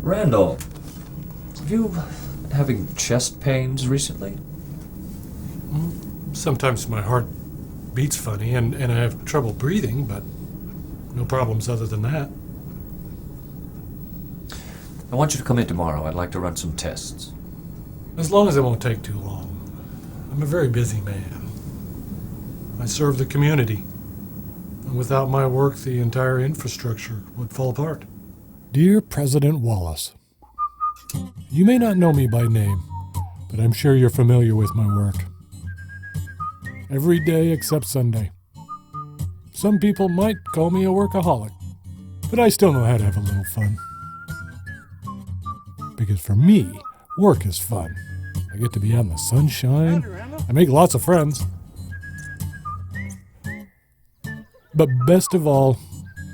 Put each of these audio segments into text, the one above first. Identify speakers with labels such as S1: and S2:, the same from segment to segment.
S1: Randall, have you been having chest pains recently?
S2: Sometimes my heart beats funny and I have trouble breathing, but no problems other than that.
S1: I want you to come in tomorrow. I'd like to run some tests.
S2: As long as it won't take too long. I'm a very busy man. I serve the community. And without my work, the entire infrastructure would fall apart. Dear President Wallace, you may not know me by name, but I'm sure you're familiar with my work. Every day except Sunday. Some people might call me a workaholic, but I still know how to have a little fun. Because for me, work is fun. I get to be out in the sunshine. I make lots of friends. But best of all,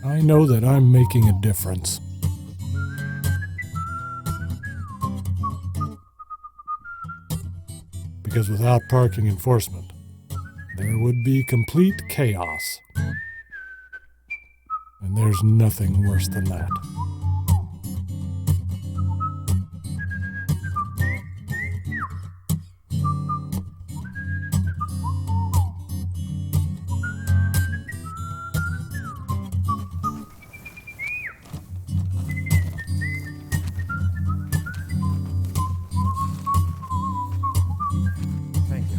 S2: I know that I'm making a difference. Because without parking enforcement, there would be complete chaos. And there's nothing worse than that.
S3: Thank you.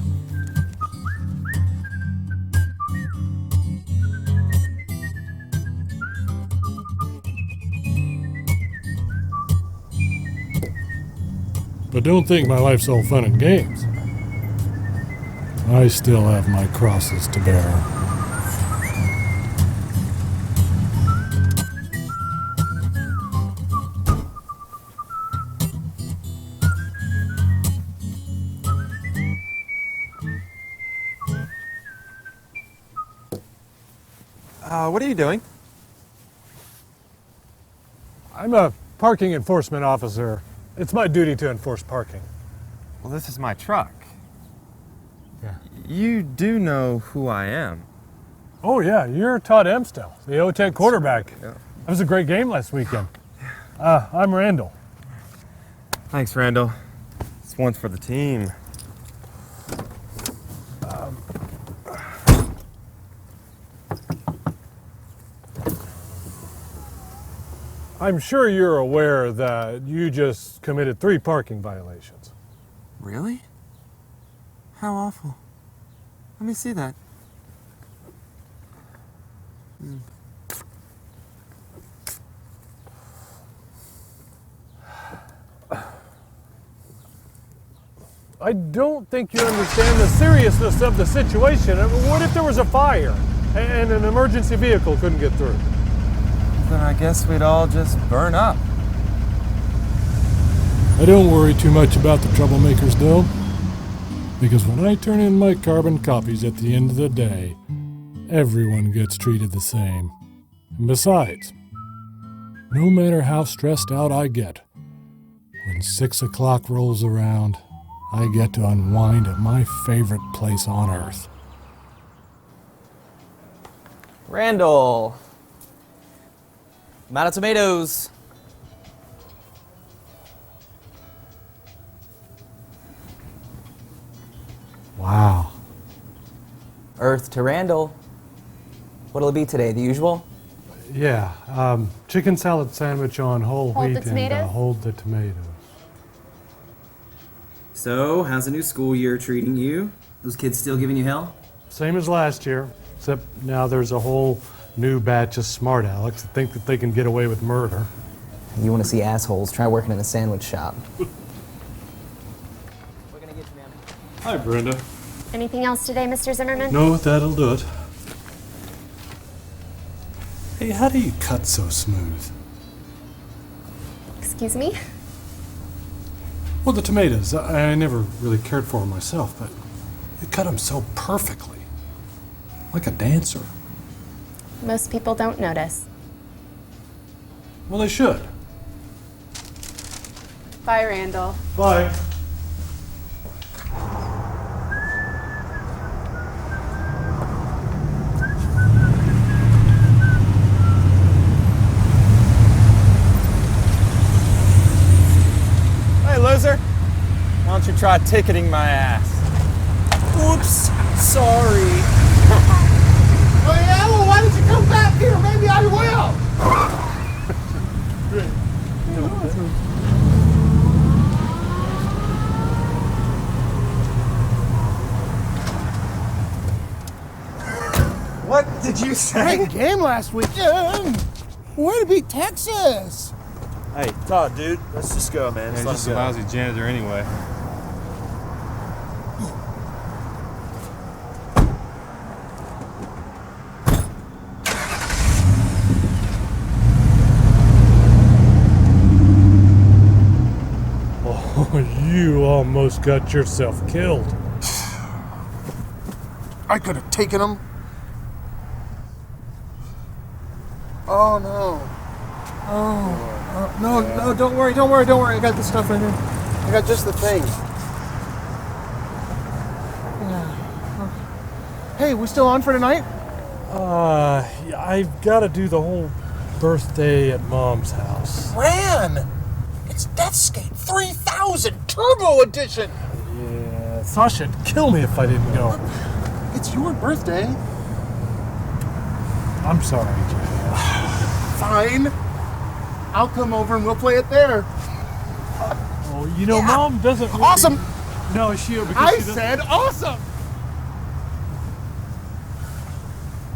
S2: But don't think my life's all fun and games. I still have my crosses to bear.
S3: What are you doing?
S2: I'm a parking enforcement officer. It's my duty to enforce parking.
S3: Well, this is my truck.
S2: Yeah.
S3: You do know who I am.
S2: Oh yeah, you're Todd Emstel, the O-Tech quarterback.
S3: Yeah.
S2: That was a great game last weekend. I'm Randall.
S3: Thanks, Randall. This one's for the team.
S2: I'm sure you're aware that you just committed 3 parking violations.
S3: Really? How awful. Let me see that.
S2: I don't think you understand the seriousness of the situation. What if there was a fire and an emergency vehicle couldn't get through?
S3: Then I guess we'd all just burn up.
S2: I don't worry too much about the troublemakers, though, because when I turn in my carbon copies at the end of the day, everyone gets treated the same. And besides, no matter how stressed out I get, when 6 o'clock rolls around, I get to unwind at my favorite place on earth.
S4: Randall. I'm out of tomatoes.
S2: Wow.
S4: Earth to Randall. What'll it be today? The usual?
S2: Yeah, chicken salad sandwich on whole
S5: Hold the
S2: wheat and
S5: tomatoes?
S2: hold the tomatoes.
S6: So, how's the new school year treating you? Those kids still giving you hell?
S2: Same as last year, except now there's a whole new batch of smart Alex that think that they can get away with murder.
S4: You want to see assholes? Try working in a sandwich shop. We're gonna get you, ma'am.
S2: Hi, Brenda.
S5: Anything else today, Mr. Zimmerman?
S2: No, that'll do it. Hey, how do you cut so smooth?
S5: Excuse me?
S2: Well, the tomatoes, I never really cared for them myself, but you cut them so perfectly. Like a dancer.
S5: Most people don't notice.
S2: Well, they should.
S7: Bye, Randall.
S2: Bye.
S3: try ticketing my ass.
S6: Oops, sorry.
S7: Oh yeah? Well, why don't you come back here? Maybe I will.
S3: What did you say?
S7: Great game last weekend. Way to beat Texas.
S8: Hey, Todd, dude, let's just go, man.
S3: He's
S8: Let's
S3: just a
S8: go.
S3: lousy janitor anyway.
S2: Oh, you almost got yourself killed.
S7: I could have taken him. Oh no. Oh, no, don't worry. I got the stuff right here. I got just the thing. Hey, we still on for tonight?
S2: I've got to do the whole birthday at Mom's house.
S7: Ran! It's Death Skate 3000 Turbo Edition!
S2: Yeah, Sasha'd kill me if I didn't go.
S7: It's your birthday.
S2: I'm sorry, Jay.
S7: Fine. I'll come over and we'll play it there.
S2: Oh, you know, Mom doesn't really...
S7: Awesome!
S2: No, she... Because
S7: I
S2: she doesn't-
S7: said awesome!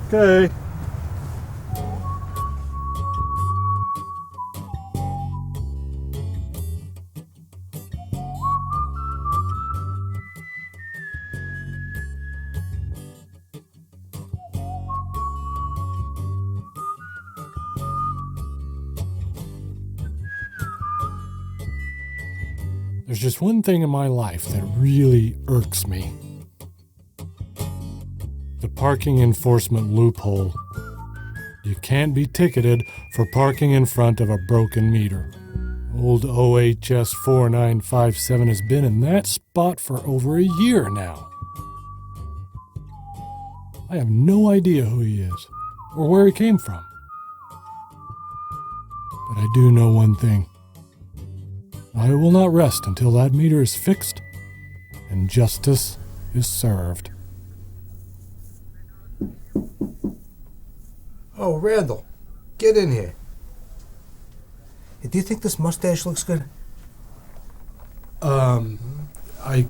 S2: Okay. There's just one thing in my life that really irks me. The parking enforcement loophole. You can't be ticketed for parking in front of a broken meter. Old OHS 4957 has been in that spot for over a year now. I have no idea who he is or where he came from. But I do know one thing. I will not rest until that meter is fixed and justice is served.
S9: Oh, Randall, get in here. Hey, do you think this mustache looks good?
S2: I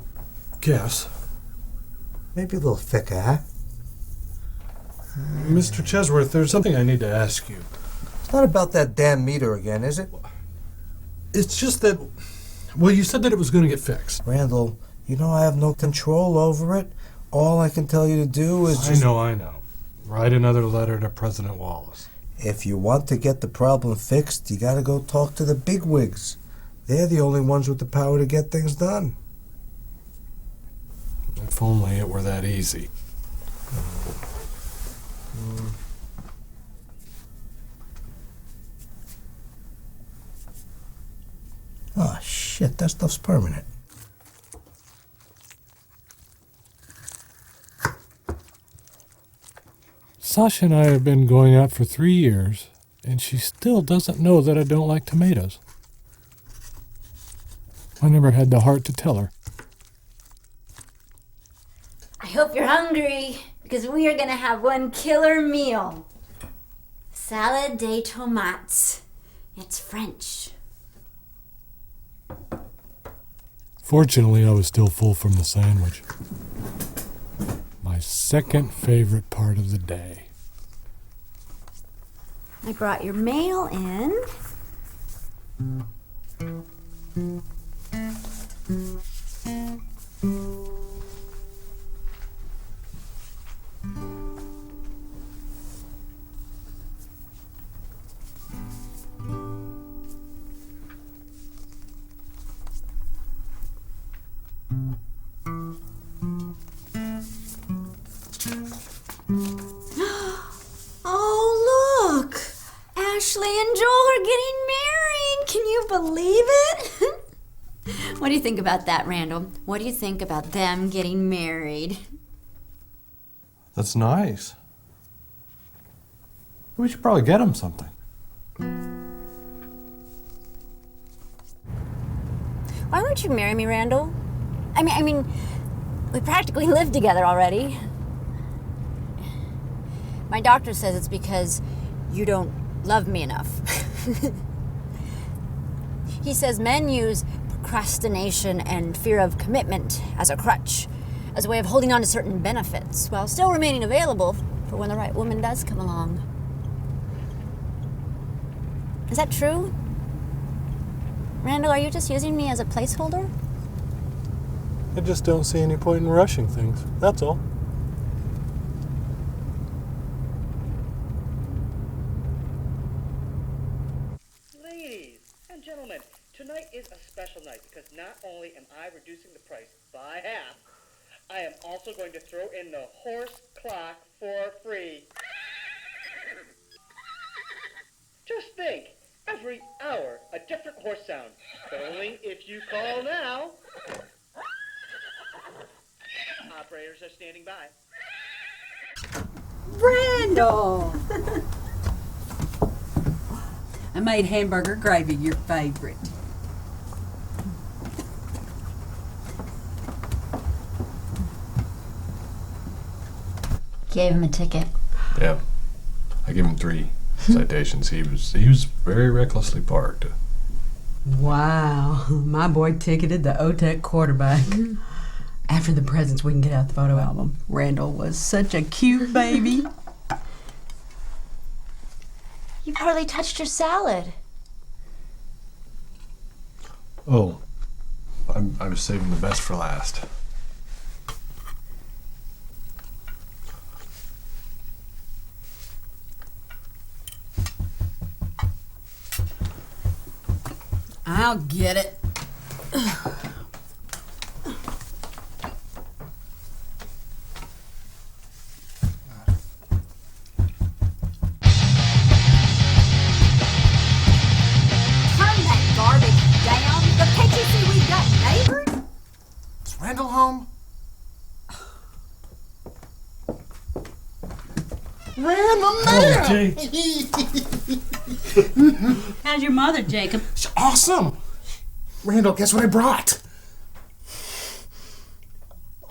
S2: guess.
S9: Maybe a little thicker, huh?
S2: Mr. Chesworth, there's something I need to ask you.
S9: It's not about that damn meter again, is it?
S2: It's just that, well, you said that it was going to get fixed.
S9: Randall, you know I have no control over it. All I can tell you to do is just...
S2: I know. Write another letter to President Wallace.
S9: If you want to get the problem fixed, you gotta go talk to the bigwigs. They're the only ones with the power to get things done.
S2: If only it were that easy.
S9: Oh, shit, that stuff's permanent.
S2: Sasha and I have been going out for 3 years, and she still doesn't know that I don't like tomatoes. I never had the heart to tell her.
S10: I hope you're hungry, because we are going to have one killer meal. Salad de tomates. It's French.
S2: Fortunately, I was still full from the sandwich. My second favorite part of the day.
S10: I brought your mail in. Oh, look! Ashley and Joel are getting married! Can you believe it? What do you think about that, Randall? What do you think about them getting married?
S2: That's nice. We should probably get him something.
S10: Why won't you marry me, Randall? I mean, we practically live together already. My doctor says it's because you don't love me enough. He says men use procrastination and fear of commitment as a crutch, as a way of holding on to certain benefits, while still remaining available for when the right woman does come along. Is that true? Randall, are you just using me as a placeholder?
S2: I just don't see any point in rushing things. That's all.
S11: Ladies and gentlemen, tonight is a special night because not only am I reducing the price by half, I am also going to throw in the horse clock for free. Just think, every hour a different horse sound, but only if you call now. Operators are standing by.
S12: Randall! I made hamburger gravy your favorite.
S10: Gave him a ticket.
S13: Yeah. I gave him 3 citations. He was very recklessly parked.
S12: Wow, my boy ticketed the OTEC quarterback. After the presents, we can get out the photo album. Randall was such a cute baby.
S5: You've hardly touched your salad.
S13: Oh, I was saving the best for last.
S12: I'll get it.
S7: Randall home? Randall, man!
S12: How's your mother, Jacob?
S7: She's awesome! Randall, guess what I brought?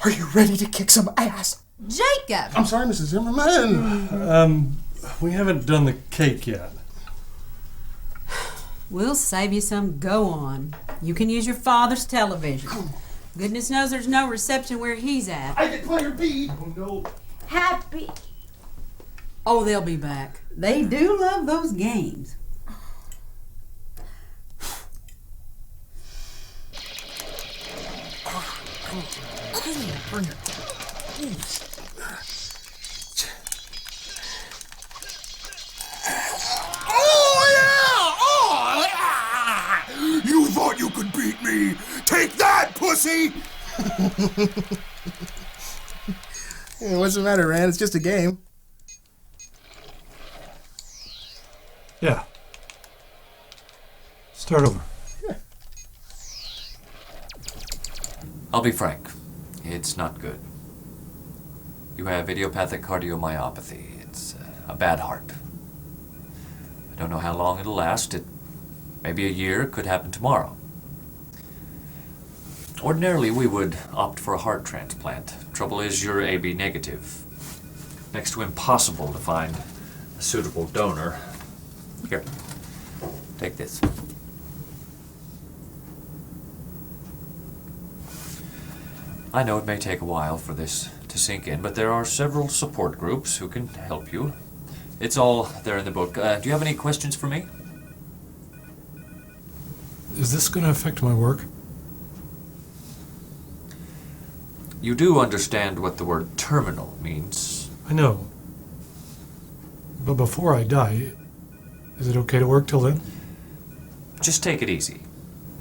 S7: Are you ready to kick some ass?
S12: Jacob!
S7: I'm sorry, Mrs. Zimmerman.
S2: We haven't done the cake yet.
S12: We'll save you some. Go on. You can use your father's television. Goodness knows there's no reception where he's at.
S7: I can play your beat. Oh, no.
S12: Happy. Oh, they'll be back. They do love those games.
S7: Bring it.
S9: You thought you could beat me? Take that, pussy!
S7: Hey, what's the matter, Rand? It's just a game.
S2: Yeah. Start over.
S1: I'll be frank. It's not good. You have idiopathic cardiomyopathy. It's a bad heart. I don't know how long it'll last. It maybe a year. It could happen tomorrow. Ordinarily, we would opt for a heart transplant. Trouble is, you're AB negative. Next to impossible to find a suitable donor. Here, take this. I know it may take a while for this to sink in, but there are several support groups who can help you. It's all there in the book. Do you have any questions for me?
S2: Is this going to affect my work?
S1: You do understand what the word terminal means.
S2: I know. But before I die, is it okay to work till then?
S1: Just take it easy,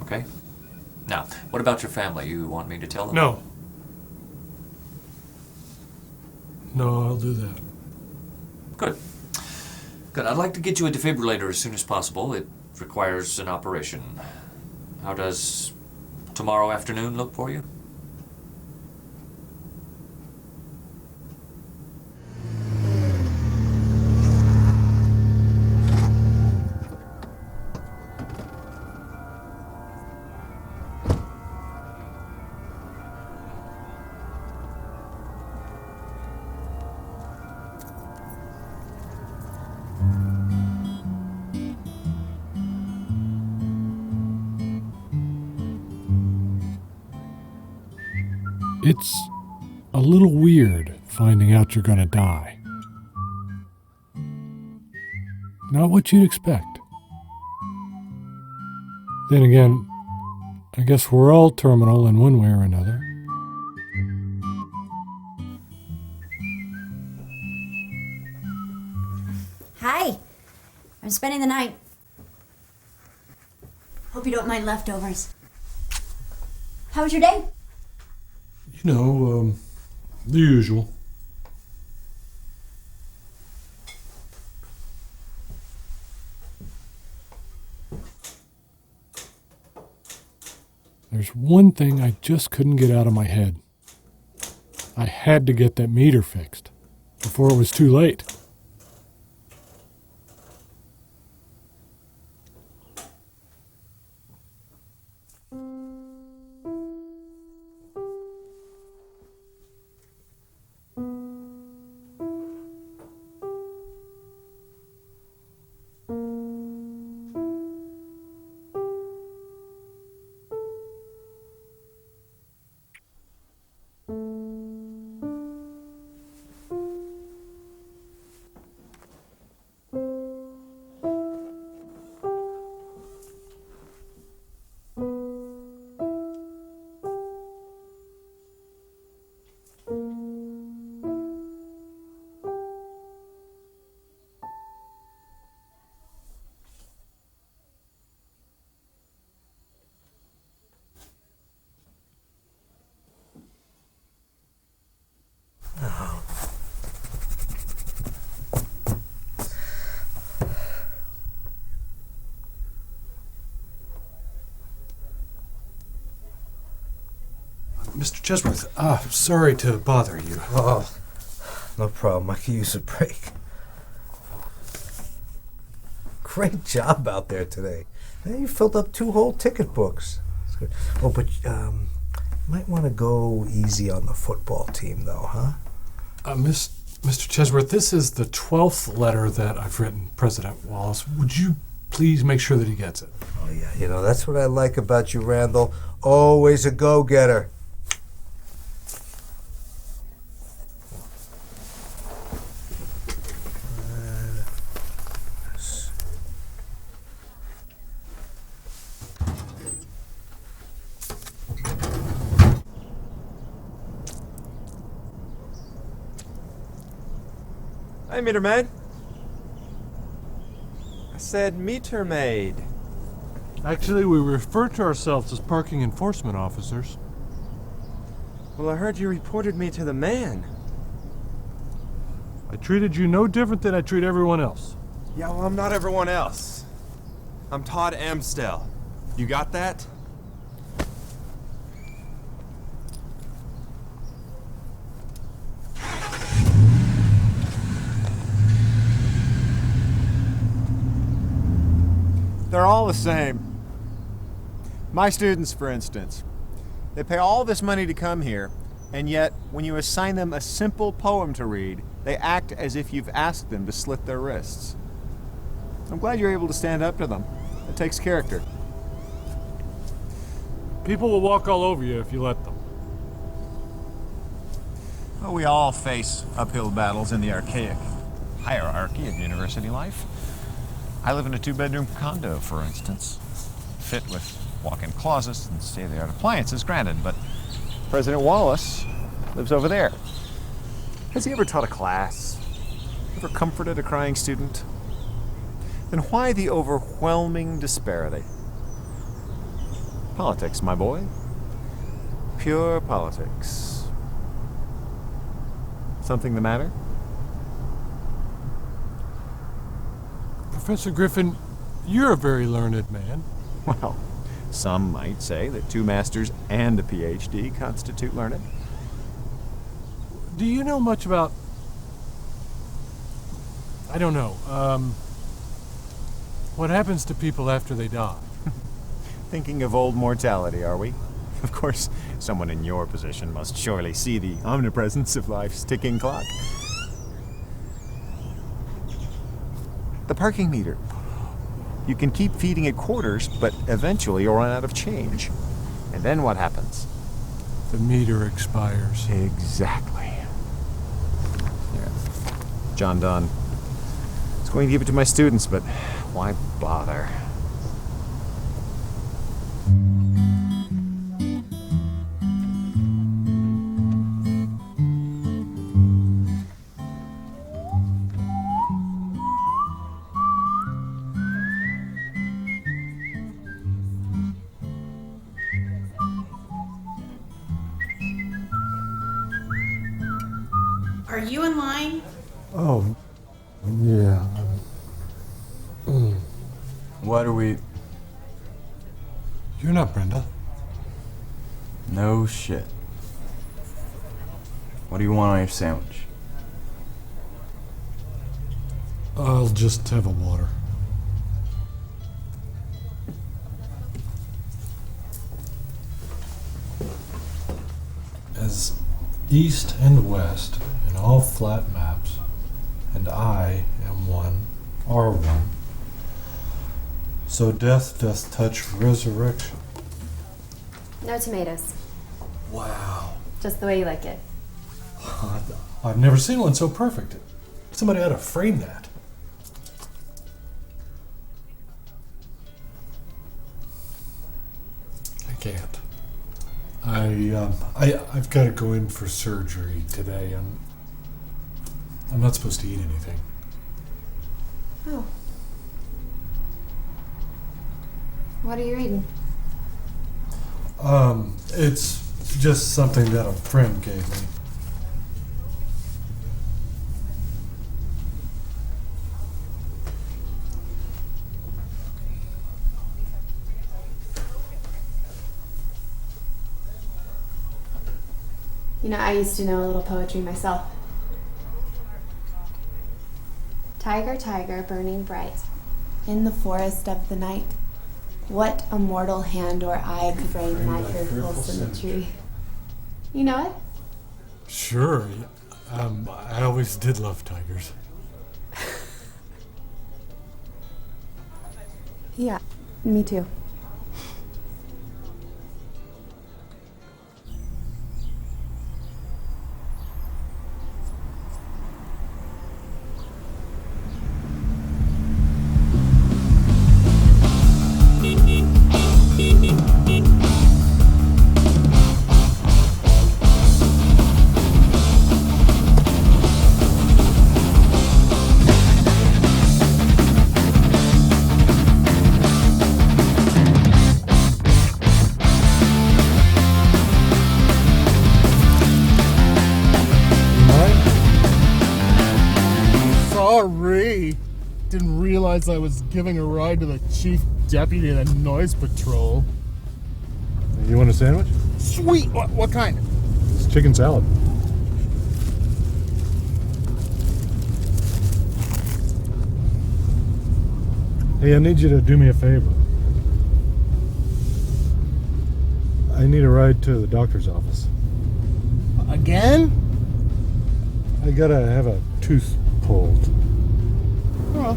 S1: okay? Now, what about your family? You want me to tell them?
S2: No. No, I'll do that.
S1: Good. Good. I'd like to get you a defibrillator as soon as possible. It requires an operation. How does tomorrow afternoon look for you?
S2: It's a little weird finding out you're gonna die. Not what you'd expect. Then again, I guess we're all terminal in one way or another.
S10: Hi. I'm spending the night. Hope you don't mind leftovers. How was your day?
S2: You know, the usual. There's one thing I just couldn't get out of my head. I had to get that meter fixed before it was too late. Mr. Chesworth, sorry to bother you.
S9: Oh, no problem. I can use a break. Great job out there today. Hey, you filled up 2 whole ticket books. That's good. Oh, but you might want to go easy on the football team, though, huh?
S2: Mr. Chesworth, this is the 12th letter that I've written President Wallace. Would you please make sure that he gets it?
S9: Oh, yeah. You know, that's what I like about you, Randall. Always a go-getter.
S3: Hey, meter maid. I said meter maid.
S2: Actually, we refer to ourselves as parking enforcement officers.
S3: Well, I heard you reported me to the man.
S2: I treated you no different than I treat everyone else.
S3: Yeah, well, I'm not everyone else. I'm Todd Amstel. You got that?
S7: They're all the same. My students, for instance, they pay all this money to come here, and yet when you assign them a simple poem to read, they act as if you've asked them to slit their wrists. I'm glad you're able to stand up to them. It takes character.
S2: People will walk all over you if you let them.
S14: Well, we all face uphill battles in the archaic hierarchy of university life. I live in a 2-bedroom condo, for instance. Fit with walk-in closets and state-of-the-art appliances, granted, but
S7: President Wallace lives over there. Has he ever taught a class? Ever comforted a crying student? Then why the overwhelming disparity? Politics, my boy. Pure politics. Something the matter?
S2: Professor Griffin, you're a very learned man.
S7: Well, some might say that 2 masters and a PhD constitute learned.
S2: Do you know much about... I don't know, what happens to people after they die?
S7: Thinking of old mortality, are we? Of course, someone in your position must surely see the omnipresence of life's ticking clock. The parking meter. You can keep feeding it quarters, but eventually you'll run out of change. And then what happens?
S2: the meter expires.
S7: Exactly. Here. John Donne. I was going to give it to my students, but why bother?
S15: Are you in line?
S2: Oh, yeah.
S16: What are we...
S2: You're not Brenda.
S16: No shit. What do you want on your sandwich?
S2: I'll just have a water. As east and west in all flat maps, and I am one, are one, so death doth touch resurrection.
S17: No tomatoes.
S2: Wow.
S17: Just the way you like it.
S2: I've never seen one so perfect. Somebody ought to frame that. I can't. I've got to go in for surgery today. I'm not supposed to eat anything.
S17: Oh. What are you reading?
S2: It's just something that a friend gave me.
S17: You know, I used to know a little poetry myself. Tiger, tiger, burning bright, in the forest of the night, what a mortal hand or eye could rain my fearful symmetry? You know it?
S2: Sure. I always did love tigers.
S17: Yeah, me too.
S18: Sorry. Didn't realize I was giving a ride to the chief deputy of the noise patrol.
S2: You want a sandwich?
S18: Sweet. What kind?
S2: It's chicken salad. Hey, I need you to do me a favor. I need a ride to the doctor's office.
S18: Again?
S2: I gotta have a tooth pulled.
S18: Oh.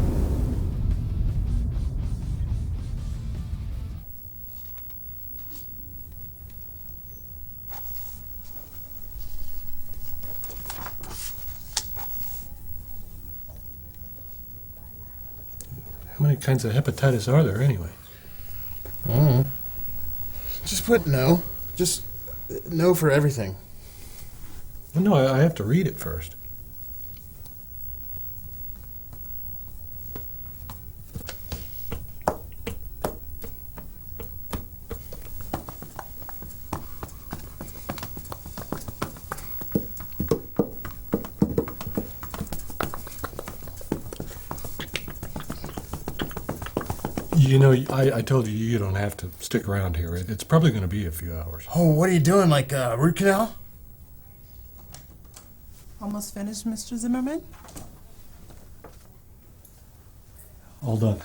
S2: How many kinds of hepatitis are there anyway?
S18: I don't know. Just put no. Just no for everything.
S2: Well, no, I have to read it first. You know, I told you you don't have to stick around here. It's probably going to be a few hours.
S18: Oh, what are you doing? Like root canal?
S15: Almost finished, Mr. Zimmerman?
S2: All done.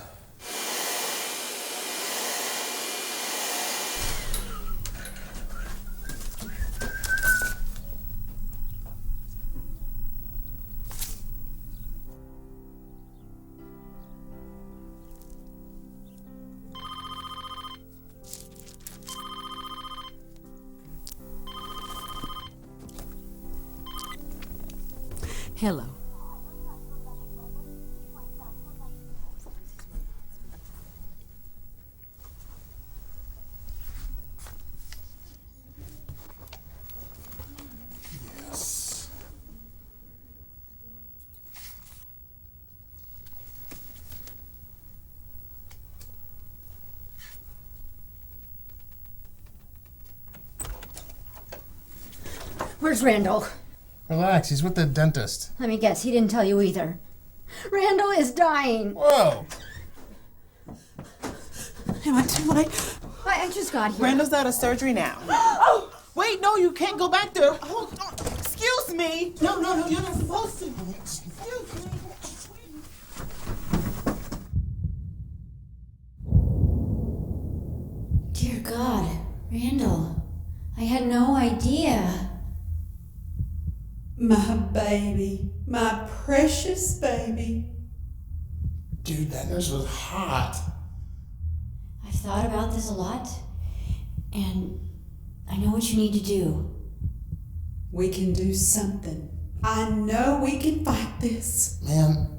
S12: Hello.
S10: Where's Randall?
S18: Relax, he's with the dentist.
S10: Let me guess, he didn't tell you either. Randall is dying.
S18: Whoa!
S15: Am I too late?
S10: I just got here.
S15: Randall's out of surgery now. Oh! Wait, no, you can't go back there. Hold on. Excuse me. No, you're not supposed to. Excuse me.
S10: Dear God, Randall, I had no idea.
S12: My baby. My precious baby.
S18: Dude, that nurse was hot.
S10: I've thought about this a lot, and I know what you need to do.
S12: We can do something. I know we can fight this.
S18: Man,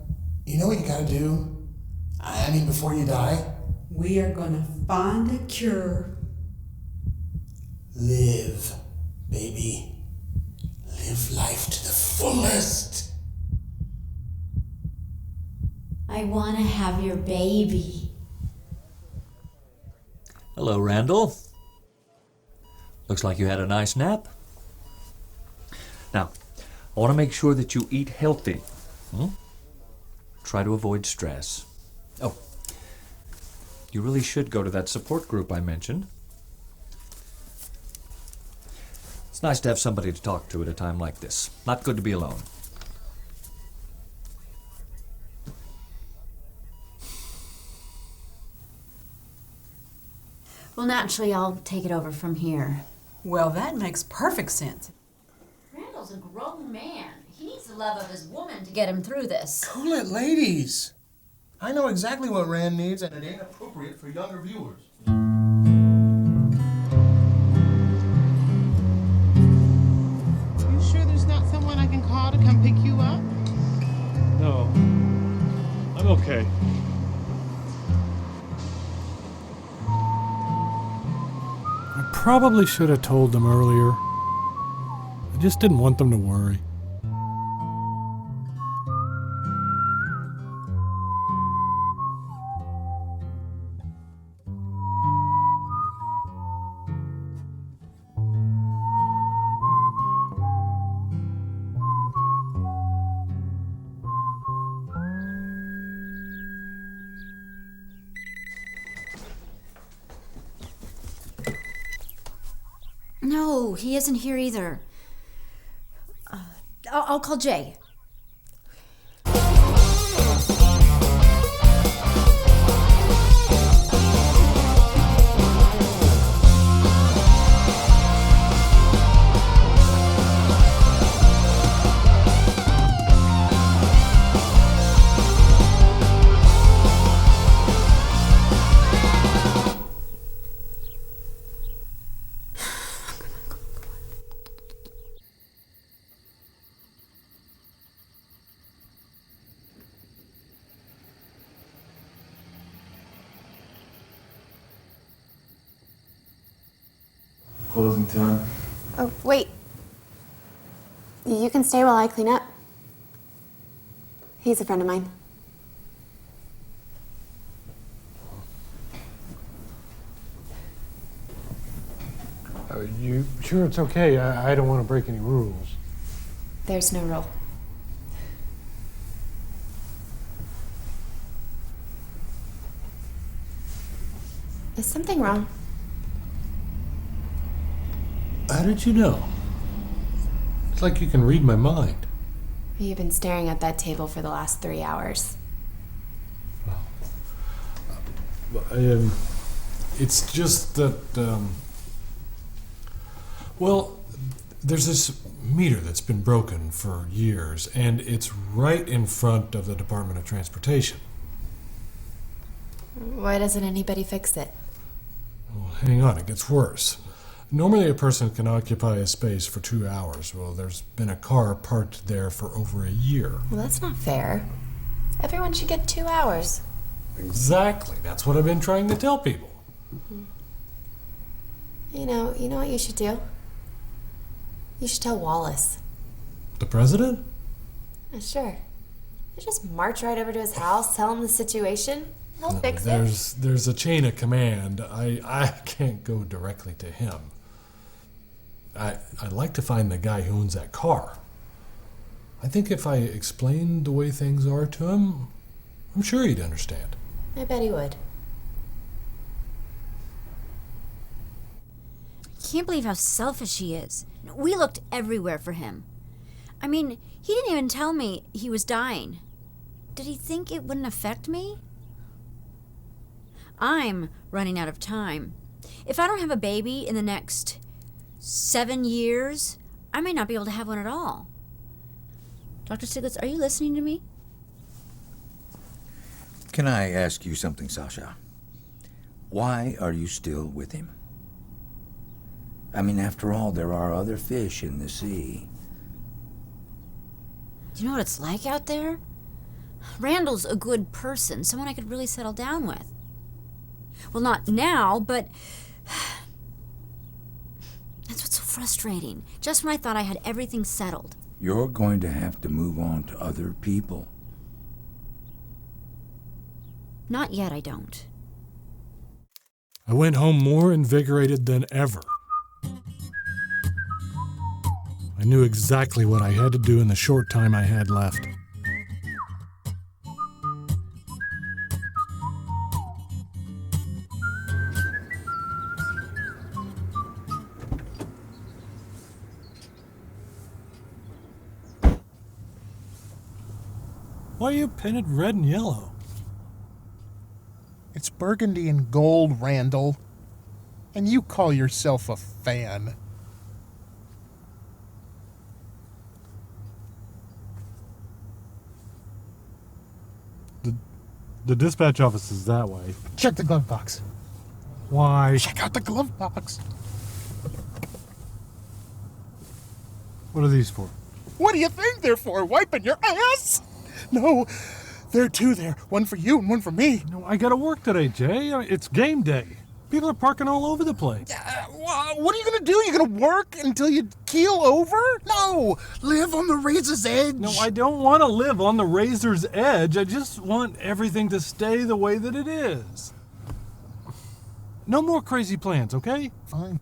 S18: you know what you gotta do? I mean, before you die?
S12: We are gonna find a cure.
S18: Live, baby. Live life to the fullest.
S10: I want to have your baby.
S1: Hello, Randall. Looks like you had a nice nap. Now, I want to make sure that you eat healthy. Try to avoid stress. Oh, you really should go to that support group I mentioned. It's nice to have somebody to talk to at a time like this. Not good to be alone.
S10: Well, naturally, I'll take it over from here.
S12: Well, that makes perfect sense.
S10: Randall's a grown man. He needs the love of his woman to get him through this.
S18: Cool it, ladies. I know exactly what Rand needs, and it ain't appropriate for younger viewers.
S15: You sure there's not someone I can call to come pick you up?
S2: No. I'm okay. I probably should have told them earlier. I just didn't want them to worry.
S10: No, he isn't here either. I'll call Jay.
S16: Closing time.
S17: Oh, wait. You can stay while I clean up. He's a friend of mine.
S2: You sure it's okay? I don't want to break any rules.
S17: There's no rule. Is something wrong?
S2: How did you know? It's like you can read my mind.
S17: You've been staring at that table for the last 3 hours.
S2: It's just that, well, there's this meter that's been broken for years, and it's right in front of the Department of Transportation.
S17: Why doesn't anybody fix it?
S2: Well, hang on, it gets worse. Normally a person can occupy a space for 2 hours. Well, there's been a car parked there for over a year.
S17: Well, that's not fair. Everyone should get 2 hours.
S2: Exactly. That's what I've been trying to tell people.
S17: You know what you should do? You should tell Wallace.
S2: The president?
S17: Sure. You just march right over to his house, tell him the situation. He'll fix it.
S2: There's a chain of command. I can't go directly to him. I'd like to find the guy who owns that car. I think if I explained the way things are to him, I'm sure he'd understand.
S17: I bet he would.
S10: I can't believe how selfish he is. We looked everywhere for him. I mean, he didn't even tell me he was dying. Did he think it wouldn't affect me? I'm running out of time. If I don't have a baby in the next 7 years, I may not be able to have one at all. Dr. Stiglitz, are you listening to me?
S19: Can I ask you something, Sasha? Why are you still with him? I mean, after all, there are other fish in the sea.
S10: Do you know what it's like out there? Randall's a good person, someone I could really settle down with. Well, not now, but that's what's so frustrating. Just when I thought I had everything settled.
S19: You're going to have to move on to other people.
S10: Not yet, I don't.
S2: I went home more invigorated than ever. I knew exactly what I had to do in the short time I had left. Why are you painted red and yellow?
S18: It's burgundy and gold, Randall. And you call yourself a fan.
S2: The dispatch office is that way.
S18: Check the glove box.
S2: Why?
S18: Check out the glove box.
S2: What are these for?
S18: What do you think they're for? Wiping your ass? No, there are two there. One for you and one for me.
S2: No, I gotta work today, Jay. It's game day. People are parking all over the place.
S18: What are you going to do? You going to work until you keel over? No, live on the razor's edge.
S2: No, I don't want to live on the razor's edge. I just want everything to stay the way that it is. No more crazy plans, okay?
S18: Fine.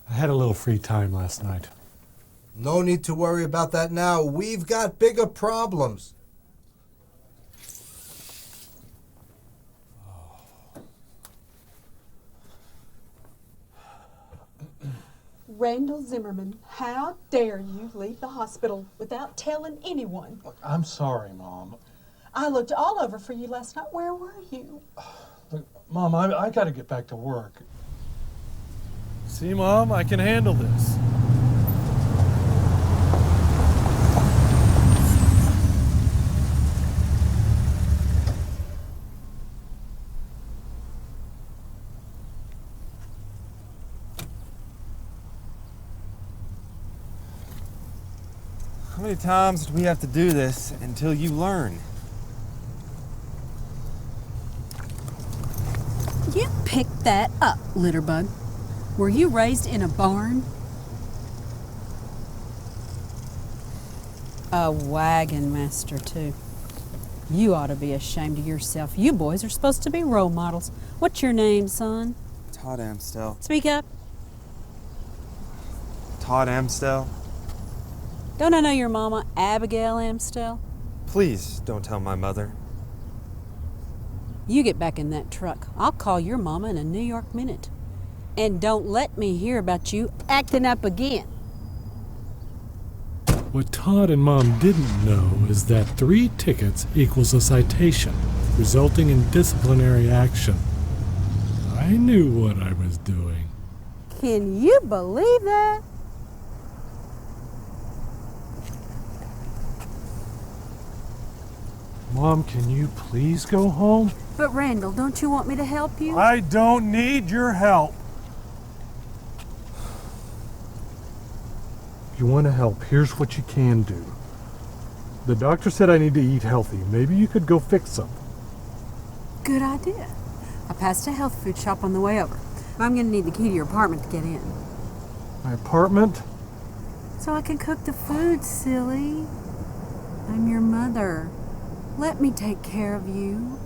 S2: I had a little free time last night.
S9: No need to worry about that now. We've got bigger problems.
S20: Randall Zimmerman, how dare you leave the hospital without telling anyone?
S2: I'm sorry, Mom.
S20: I looked all over for you last night. Where were you?
S2: Look, Mom, I gotta get back to work. See, Mom, I can handle this.
S3: How many times do we have to do this until you learn?
S12: You picked that up, Litterbug. Were you raised in a barn? A wagon master, too. You ought to be ashamed of yourself. You boys are supposed to be role models. What's your name, son?
S3: Todd Amstel.
S12: Speak up.
S3: Todd Amstel?
S12: Don't I know your mama, Abigail Amstel?
S3: Please don't tell my mother.
S12: You get back in that truck. I'll call your mama in a New York minute. And don't let me hear about you acting up again.
S2: What Todd and Mom didn't know is that 3 tickets equals a citation, resulting in disciplinary action. I knew what I was doing.
S12: Can you believe that?
S2: Mom, can you please go home?
S12: But Randall, don't you want me to help you?
S2: I don't need your help. If you want to help, here's what you can do. The doctor said I need to eat healthy. Maybe you could go fix something.
S12: Good idea. I passed a health food shop on the way over. I'm going to need the key to your apartment to get in.
S2: My apartment?
S12: So I can cook the food, silly. I'm your mother. Let me take care of you.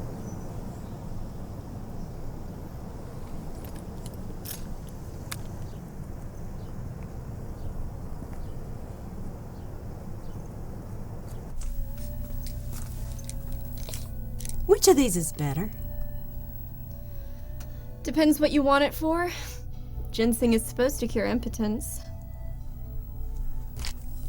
S12: Which of these is better?
S21: Depends what you want it for. Ginseng is supposed to cure impotence.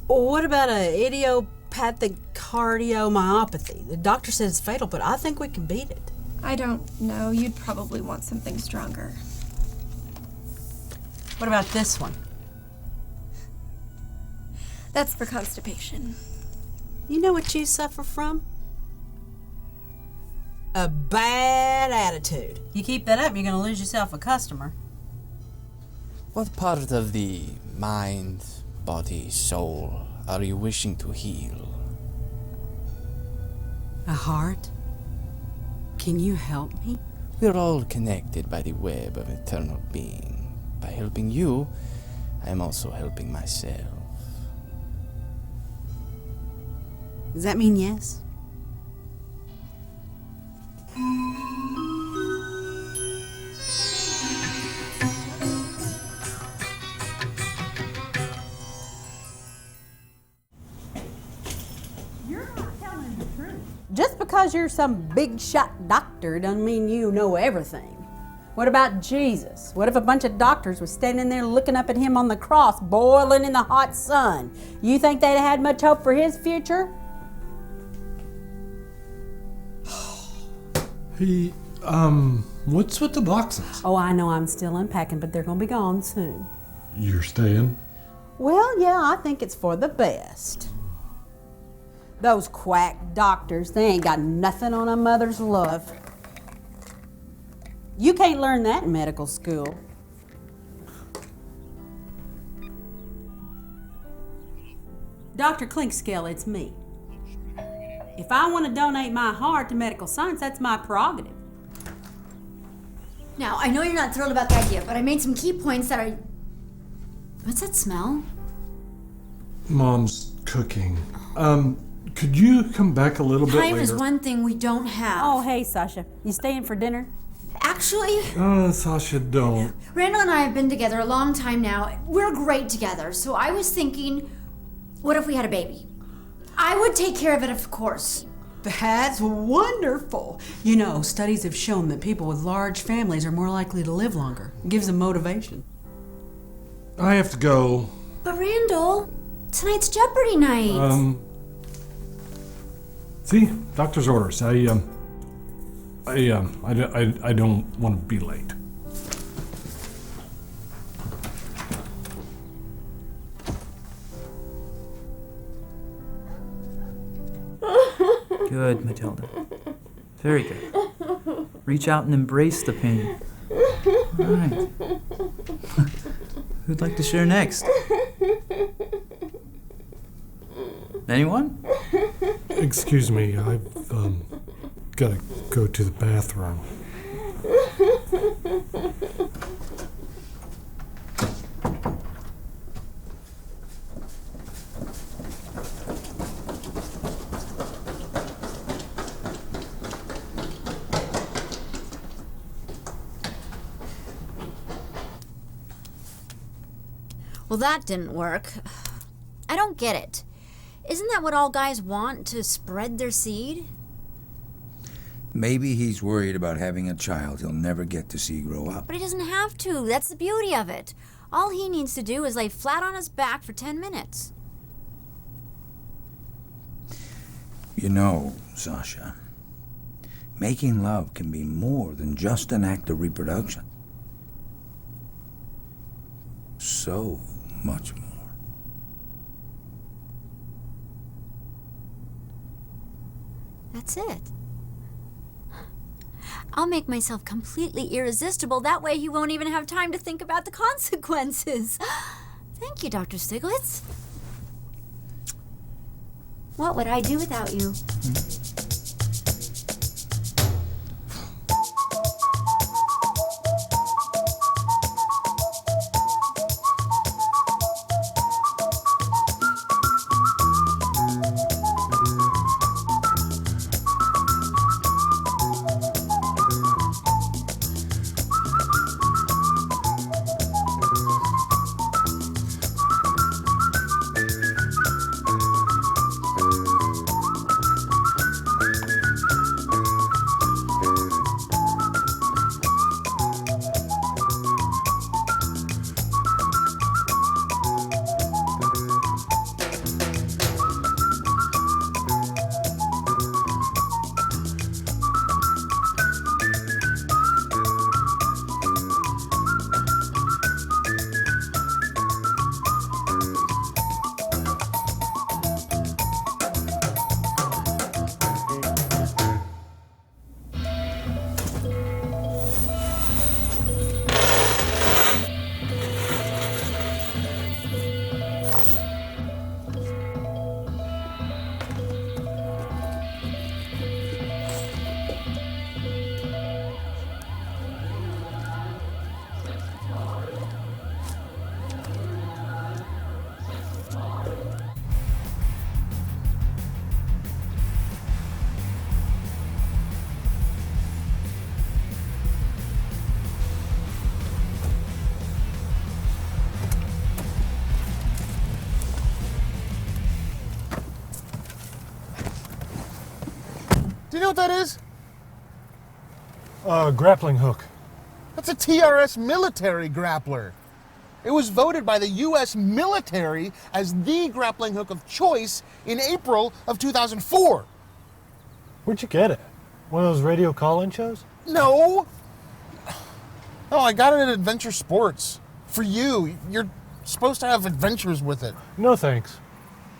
S12: What about a idiopathic cardiomyopathy? The doctor says it's fatal, but I think we can beat it.
S21: I don't know. You'd probably want something stronger.
S12: What about this one?
S21: That's for constipation.
S12: You know what you suffer from? A bad attitude. You keep that up, you're gonna lose yourself a customer.
S22: What part of the mind, body, soul are you wishing to heal?
S12: A heart? Can you help me?
S22: We're all connected by the web of eternal being. By helping you, I am also helping myself.
S12: Does that mean yes? Just because you're some big shot doctor doesn't mean you know everything. What about Jesus? What if a bunch of doctors was standing there looking up at him on the cross, boiling in the hot sun? You think they'd had much hope for his future?
S2: Hey, what's with the boxes?
S12: Oh, I know I'm still unpacking, but they're gonna be gone soon.
S2: You're staying?
S12: Well, yeah, I think it's for the best. Those quack doctors, they ain't got nothing on a mother's love. You can't learn that in medical school. Dr. Clinkscale, it's me. If I want to donate my heart to medical science, that's my prerogative.
S10: Now, I know you're not thrilled about the idea, but I made some key points that are... What's that smell?
S2: Mom's cooking. Could you come back a little bit later?
S10: Time is one thing we don't have.
S12: Oh, hey, Sasha. You staying for dinner?
S10: Actually,
S2: Sasha, don't.
S10: Randall and I have been together a long time now. We're great together, so I was thinking, what if we had a baby? I would take care of it, of course.
S12: That's wonderful. You know, studies have shown that people with large families are more likely to live longer. It gives them motivation.
S2: I have to go.
S10: But Randall, tonight's Jeopardy night.
S2: See, doctor's orders. I don't want to be late.
S16: Good, Matilda. Very good. Reach out and embrace the pain. All right. Who'd like to share next? Anyone?
S2: Excuse me, I've got to go to the bathroom.
S10: Well, that didn't work. I don't get it. Isn't that what all guys want, to spread their seed?
S19: Maybe he's worried about having a child he'll never get to see grow up.
S10: But he doesn't have to. That's the beauty of it. All he needs to do is lay flat on his back for 10 minutes.
S19: You know, Sasha, making love can be more than just an act of reproduction. So much more.
S10: That's it. I'll make myself completely irresistible. That way you won't even have time to think about the consequences. Thank you, Dr. Stiglitz. What would I do without you?
S18: Do you know what that is?
S2: Grappling hook.
S18: That's a TRS military grappler. It was voted by the U.S. military as the grappling hook of choice in April of 2004.
S2: Where'd you get it? One of those radio call-in shows?
S18: No. No, I got it at Adventure Sports. For you. You're supposed to have adventures with it.
S2: No thanks.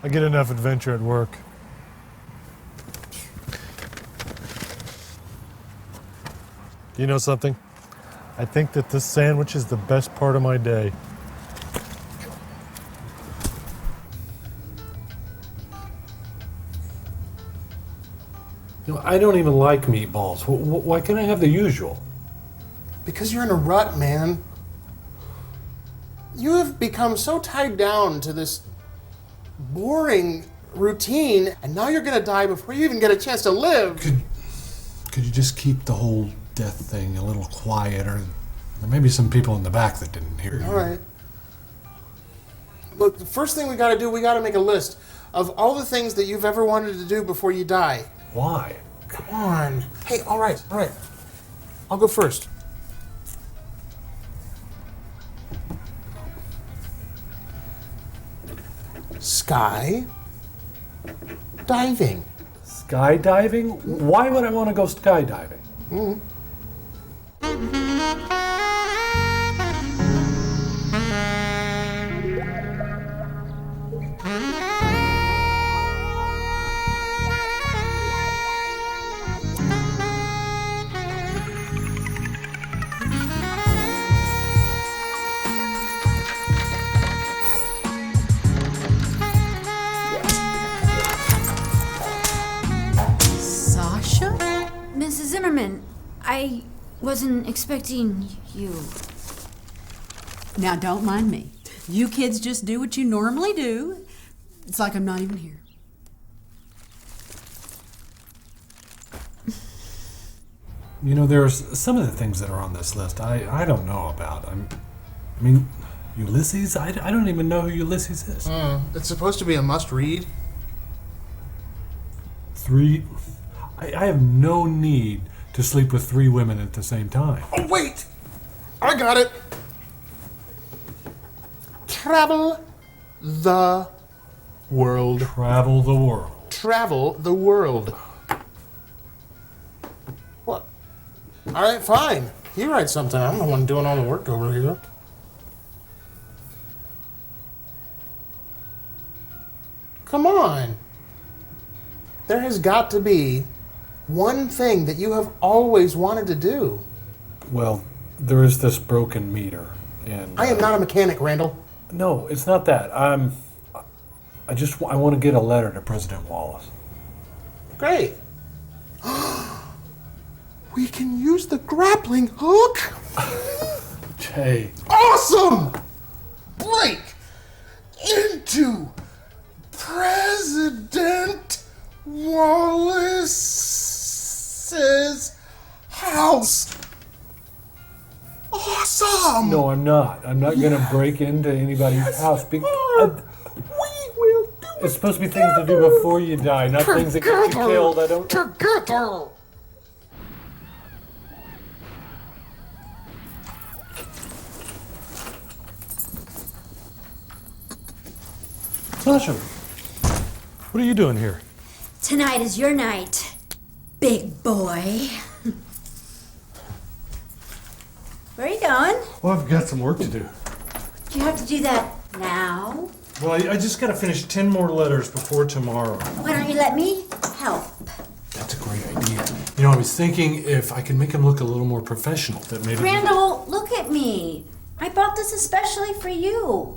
S2: I get enough adventure at work. You know something? I think that this sandwich is the best part of my day. You know, I don't even like meatballs. Why can't I have the usual?
S18: Because you're in a rut, man. You have become so tied down to this boring routine, and now you're gonna die before you even get a chance to live.
S2: Could you just keep the whole death thing a little quieter? There may be some people in the back that didn't hear you.
S18: All right. Look, the first thing we gotta do, we gotta make a list of all the things that you've ever wanted to do before you die.
S2: Why?
S18: Come on. Hey, all right. I'll go first. Sky diving.
S2: Skydiving? Why would I want to go skydiving?
S12: Sasha?
S10: Mrs. Zimmerman, I wasn't expecting you.
S12: Now, don't mind me. You kids just do what you normally do. It's like I'm not even here.
S2: You know, there's some of the things that are on this list I don't know about. I mean, Ulysses? I don't even know who Ulysses is.
S18: It's supposed to be a must-read.
S2: I have no need to sleep with 3 women at the same time.
S18: Oh, wait! I got it! Travel the world.
S2: Travel the world.
S18: Travel the world. What? All right, fine. You write something. I'm the one doing all the work over here. Come on. There has got to be one thing that you have always wanted to do.
S2: Well, there is this broken meter, and
S18: I am not a mechanic, Randall.
S2: no, it's not that. I want to get a letter to President Wallace.
S18: Great. We can use the grappling hook.
S2: Jay.
S18: Awesome! Break into President Wallace's house. Awesome!
S2: No, I'm not. I'm not going to break into anybody's house. It's supposed to be things to do before you die, not things that get you killed. I don't.
S18: Together.
S2: Sasha, what are you doing here?
S10: Tonight is your night, big boy. Where are you going?
S2: Well, I've got some work to do.
S10: Do you have to do that now?
S2: Well, I just got to finish 10 more letters before tomorrow.
S10: Why don't you let me help?
S2: That's a great idea. You know, I was thinking if I can make him look a little more professional, that maybe.
S10: Randall, look at me. I bought this especially for you.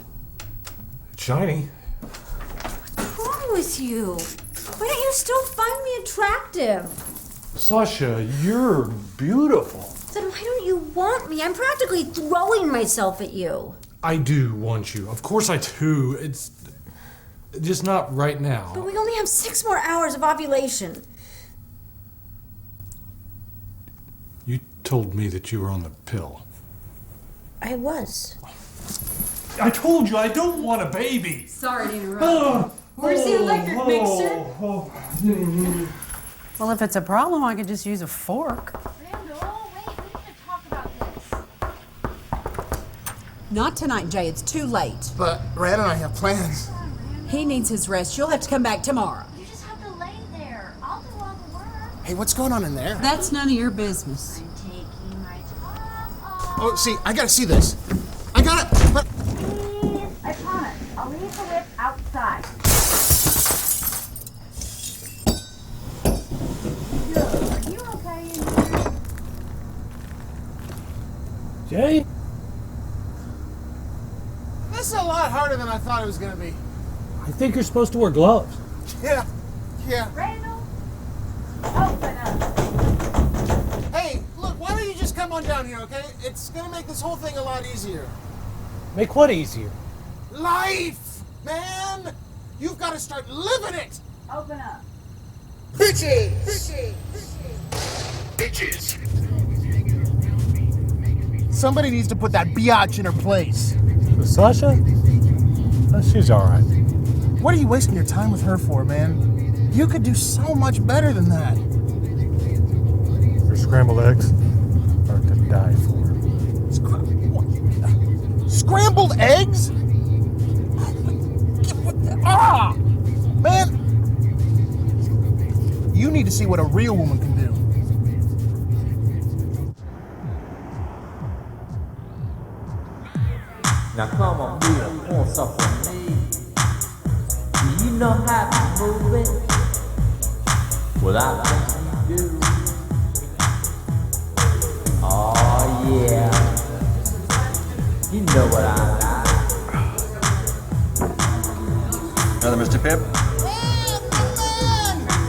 S2: It's shiny.
S10: What's wrong with you? Why don't you still find me attractive?
S2: Sasha, you're beautiful.
S10: Then why don't you want me? I'm practically throwing myself at you.
S2: I do want you. Of course I do. It's just not right now.
S10: But we only have 6 more hours of ovulation.
S2: You told me that you were on the pill.
S10: I was.
S2: I told you I don't want a baby.
S12: Sorry to interrupt. Where's the electric mixer? Well, if it's a problem, I could just use a fork. Not tonight, Jay. It's too late.
S18: But Rand and I have plans.
S12: He needs his rest. You'll have to come back tomorrow.
S17: You just have to lay there. I'll do all the work.
S18: Hey, what's going on in there?
S12: That's none of your business.
S17: I'm taking my top off.
S18: Oh, see, I gotta see this. I gotta. But
S17: Please, I promise. I'll leave the whip outside. Are you okay in here?
S2: Jay?
S18: this is a lot harder than I thought it was gonna be.
S2: I think you're supposed to wear gloves.
S18: Yeah.
S17: Randall, open up.
S18: Hey, look, why don't you just come on down here, okay? It's gonna make this whole thing a lot easier.
S2: Make what easier?
S18: Life, man! You've got to start living it!
S17: Open up.
S18: Bitches! Bitches! Somebody needs to put that biatch in her place.
S2: Sasha? She's all right.
S18: What are you wasting your time with her for, man? You could do so much better than that.
S2: Her scrambled eggs are to die for.
S18: Scrambled eggs? Ah! Man! You need to see what a real woman can do.
S4: Now come on, Bill, want something from me? Do you know how to move it? Well, I think you do. Oh yeah, you know what I like.
S14: Another Mr. Pip?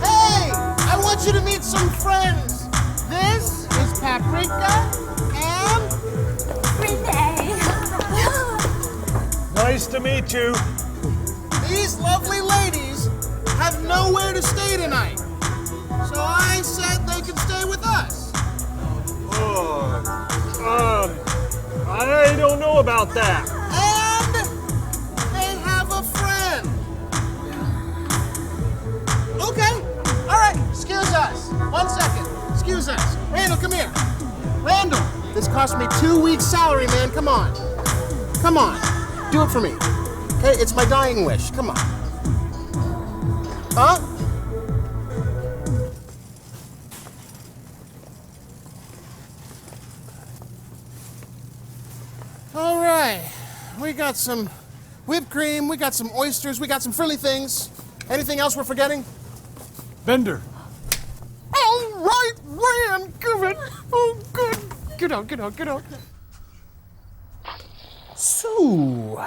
S18: Hey! I want you to meet some friends. This is Paprika and
S10: Renee.
S2: Nice to meet you.
S18: these lovely ladies have nowhere to stay tonight. So I said they could stay with us.
S2: I don't know about that.
S18: And they have a friend. Okay. All right. Excuse us. 1 second. Excuse us. Randall, come here. Randall, this cost me 2 weeks' salary, man. Come on. Come on. Do it for me. Okay? It's my dying wish. Come on. Huh? All right. We got some whipped cream. We got some oysters. We got some frilly things. Anything else we're forgetting?
S2: Bender.
S18: All right, Ran, give it. Oh, good. Get out, get out, get out. So,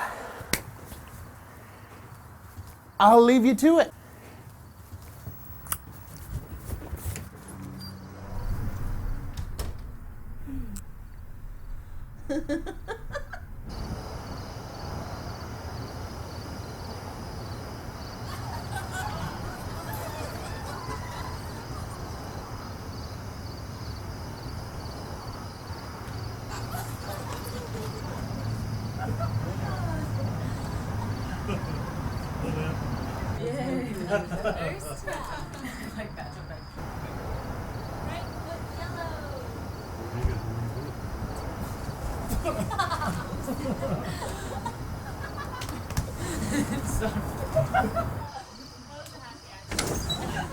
S18: I'll leave you to it.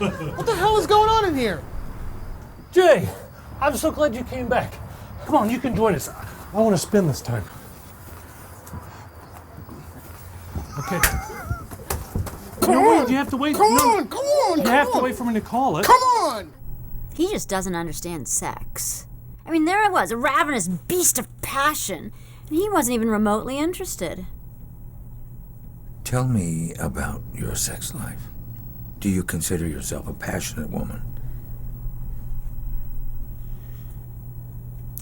S18: What the hell is going on in here?
S2: Jay, I'm so glad you came back. Come on, you can join us. I want to spin this time. Okay.
S18: Come
S2: no,
S18: on!
S2: wait, you have to wait.
S18: Come
S2: no,
S18: on, come on,
S2: You
S18: come
S2: have to
S18: on.
S2: wait for me to call it.
S18: Come on!
S10: He just doesn't understand sex. I mean, there I was, a ravenous beast of passion, and he wasn't even remotely interested.
S19: Tell me about your sex life. Do you consider yourself a passionate woman?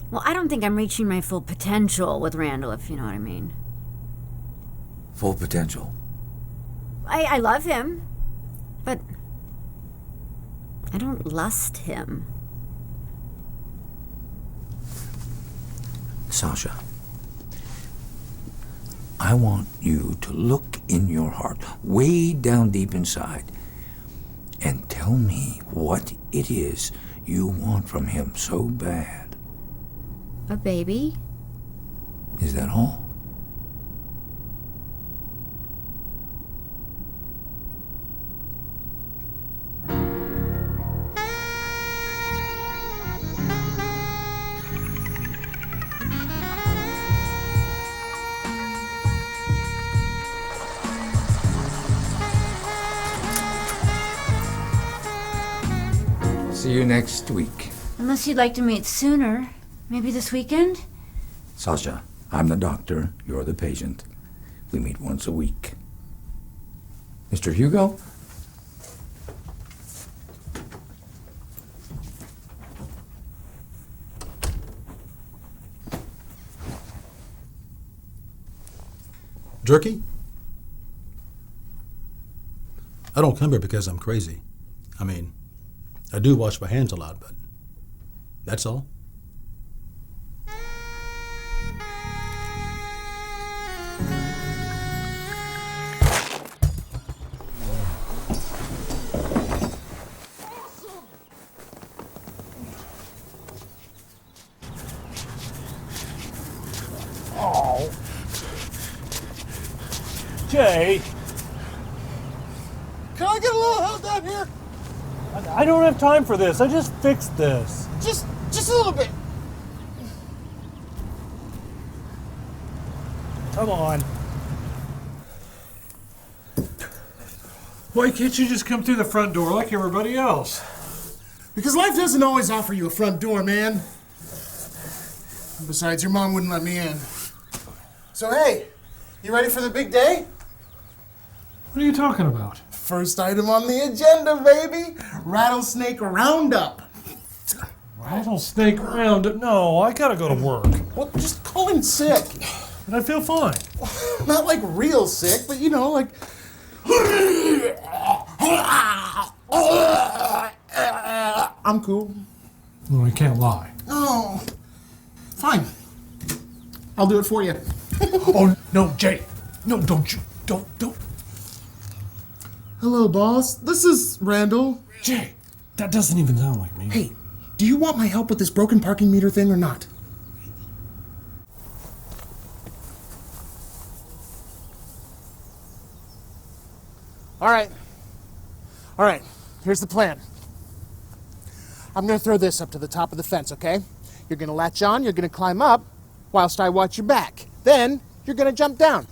S10: Well, I don't think I'm reaching my full potential with Randall, if you know what I mean.
S19: Full potential?
S10: I love him, but I don't lust him.
S19: Sasha, I want you to look in your heart, way down deep inside, and tell me what it is you want from him so bad.
S10: A baby?
S19: Is that all? See you next week.
S10: Unless you'd like to meet sooner. Maybe this weekend?
S19: Sasha, I'm the doctor, you're the patient. We meet once a week. Mr. Hugo?
S6: Jerky? I don't come here because I'm crazy. I mean, I do wash my hands a lot, but that's all.
S2: Oh. Jay,
S18: Can I get a little help down here?
S2: I don't have time for this. I just fixed this.
S18: Just a little bit.
S2: Come on. Why can't you just come through the front door like everybody else?
S18: Because life doesn't always offer you a front door, man. Besides, your mom wouldn't let me in. So hey, you ready for the big day?
S2: What are you talking about?
S18: First item on the agenda, baby. Rattlesnake Roundup.
S2: Rattlesnake Roundup? No, I gotta go to work.
S18: Well, just call in sick.
S2: And I feel fine.
S18: Not like real sick, but you know, like... I'm cool.
S2: No, I can't lie.
S18: Oh, fine. I'll do it for you.
S2: Oh, no, Jay. No, don't you. Don't.
S18: Hello, boss. This is Randall.
S2: Jay, that doesn't even sound like me.
S18: Hey, do you want my help with this broken parking meter thing or not? All right. Here's the plan. I'm going to throw this up to the top of the fence, okay? You're going to latch on, you're going to climb up, whilst I watch your back. Then, you're going to jump down.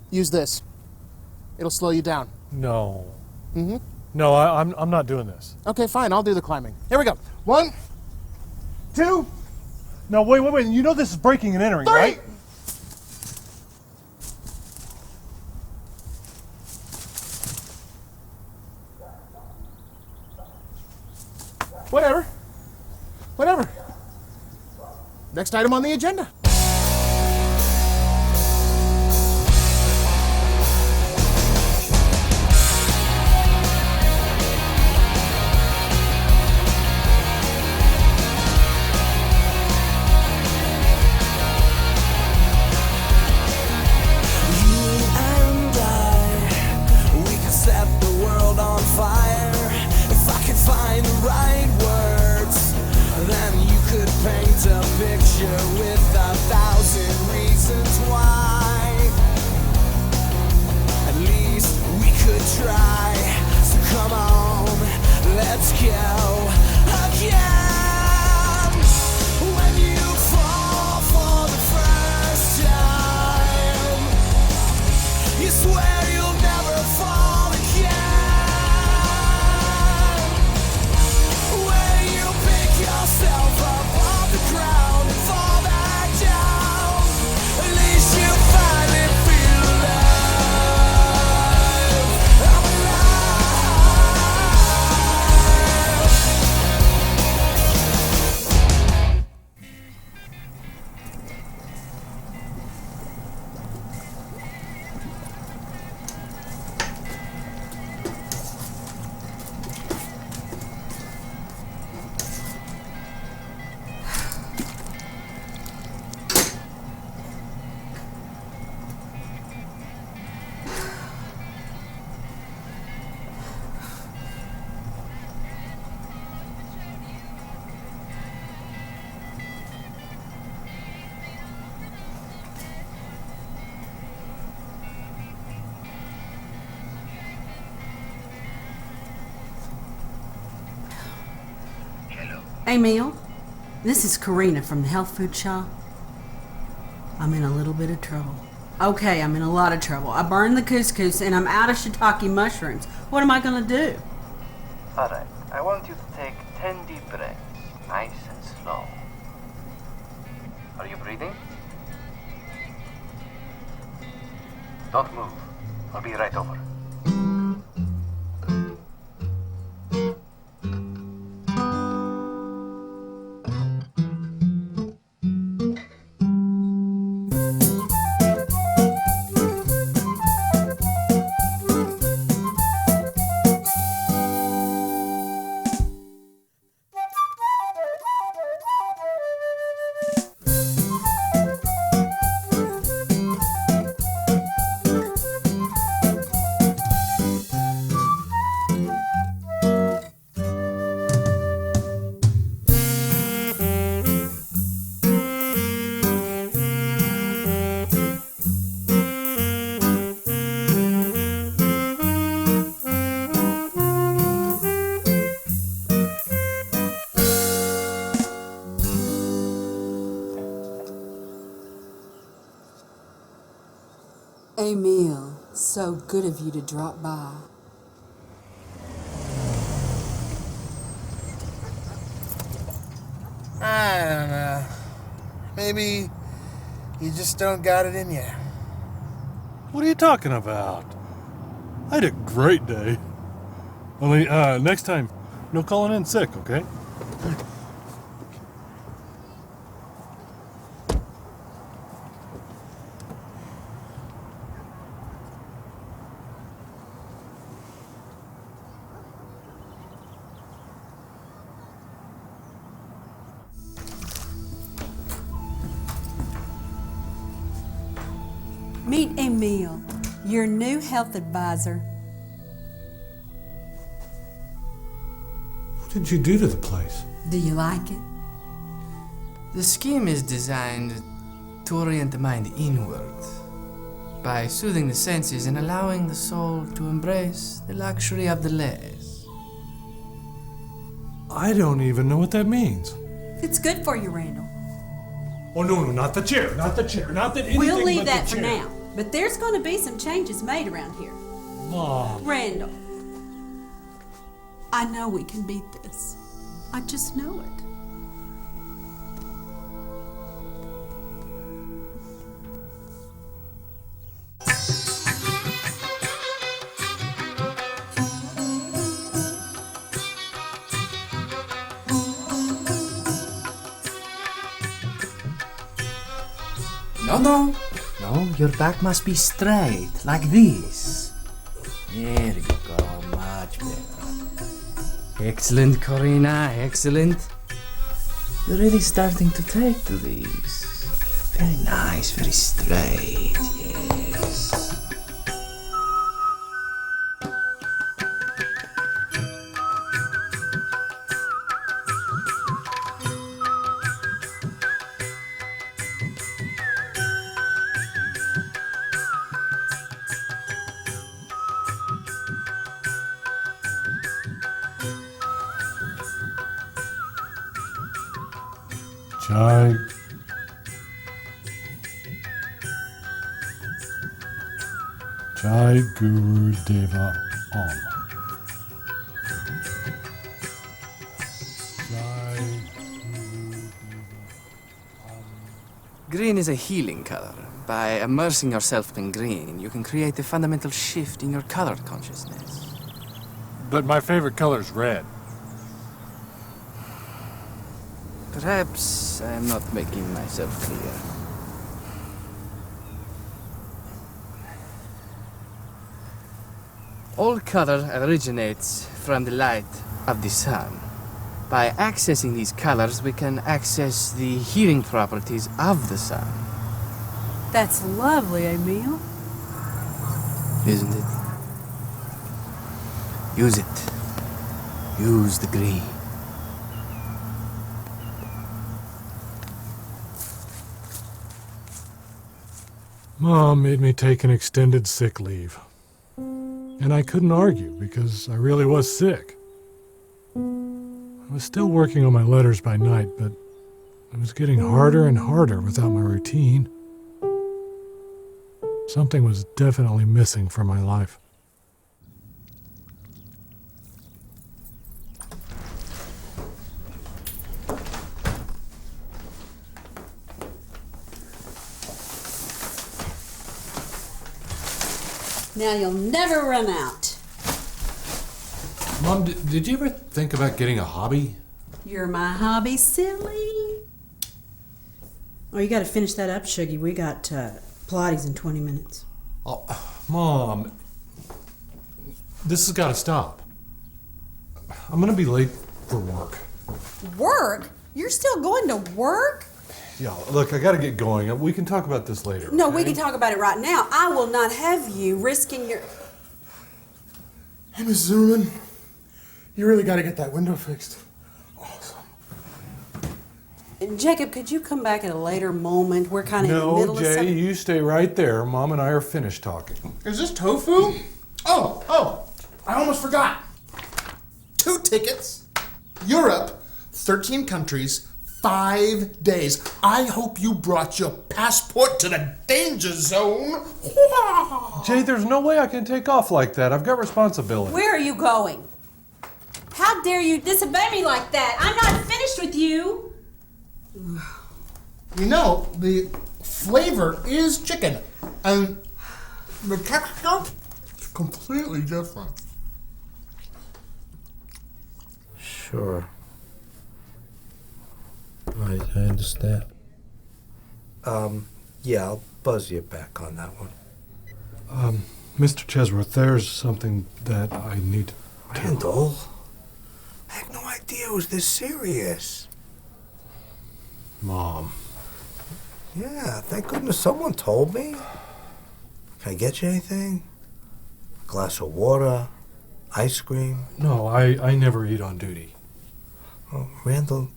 S18: Use this. It'll slow you down.
S2: No.
S18: Mm-hmm.
S2: No, I'm not doing this.
S18: Okay, fine. I'll do the climbing. Here we go. 1, 2,
S2: No, wait. You know this is breaking and entering,
S18: 3.
S2: right?
S18: Whatever. Next item on the agenda.
S12: Emil, this is Karina from the health food shop. I'm in a little bit of trouble. Okay, I'm in a lot of trouble. I burned the couscous and I'm out of shiitake mushrooms. What am I gonna do?
S8: Alright, I want you to take 10 deep breaths, nice and slow. Are you breathing? Don't move. I'll be right over.
S12: Emil, so good of you to drop by.
S18: I don't know. Maybe you just don't got it in you.
S2: What are you talking about? I had a great day. Only, next time, no calling in sick, okay?
S12: Meet Emil, your new health advisor.
S2: What did you do to the place?
S12: Do you like it?
S22: The scheme is designed to orient the mind inward by soothing the senses and allowing the soul to embrace the luxury of the less.
S2: I don't even know what that means.
S12: It's good for you, Randall.
S2: Oh, no, not the chair, not that anything
S12: We'll leave
S2: but
S12: that
S2: the
S12: for
S2: chair.
S12: now. But there's going to be some changes made around here.
S2: Mom.
S12: Randall,
S20: I know we can beat this. I just know it.
S22: No, your back must be straight, like this. There you go, much better. Excellent, Corina, excellent. You're really starting to take to these. Very nice, very straight, yes.
S2: Jai Guru Deva Om.
S22: Green is a healing color. By immersing yourself in green, you can create a fundamental shift in your color consciousness.
S2: But my favorite color is red.
S22: Perhaps I'm not making myself clear. All color originates from the light of the sun. By accessing these colors, we can access the healing properties of the sun.
S12: That's lovely, Emil.
S22: Isn't it? Use it. Use the green.
S2: Mom made me take an extended sick leave. And I couldn't argue because I really was sick. I was still working on my letters by night, but it was getting harder and harder without my routine. Something was definitely missing from my life.
S12: Now you'll never run out.
S2: Mom, did you ever think about getting a hobby?
S12: You're my hobby, silly. Oh, you got to finish that up, Shuggy. We got Pilates in 20 minutes.
S2: Oh, Mom, this has got to stop. I'm going to be late for work.
S12: Work? You're still going to work?
S2: Yeah, look, I got to get going. We can talk about this later.
S12: No,
S2: okay?
S12: we can talk about it right now. I will not have you risking your...
S18: Hey, Miss Zimmerman, you really got to get that window fixed.
S12: Jacob, could you come back at a later moment? We're kind of in the middle
S2: No,
S12: of
S2: Jay,
S12: something.
S2: you stay right there. Mom and I are finished talking.
S18: Is this tofu? Oh, I almost forgot. 2 tickets, Europe, 13 countries, 5 days. I hope you brought your passport to the danger zone.
S2: Jay, there's no way I can take off like that. I've got responsibility.
S12: Where are you going? How dare you disobey me like that? I'm not finished with you.
S18: You know, the flavor is chicken, and the texture is completely different.
S9: Sure. I understand. Yeah, I'll buzz you back on that one.
S2: Mr. Chesworth, there's something that I need to...
S9: Randall, I had no idea it was this serious.
S2: Mom.
S9: Yeah, thank goodness someone told me. Can I get you anything? A glass of water? Ice cream?
S2: No, I never eat on duty.
S9: Oh, Randall,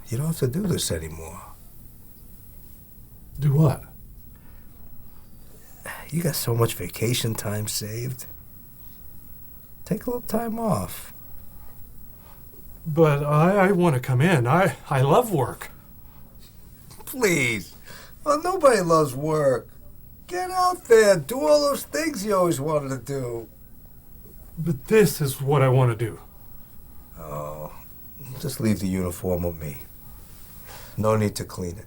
S9: you don't have to do this anymore.
S2: Do what?
S9: You got so much vacation time saved. Take a little time off.
S2: But I want to come in. I love work.
S9: Please. Well, nobody loves work. Get out there. Do all those things you always wanted to do.
S2: But this is what I want to do.
S9: Oh, just leave the uniform with me. No need to clean it.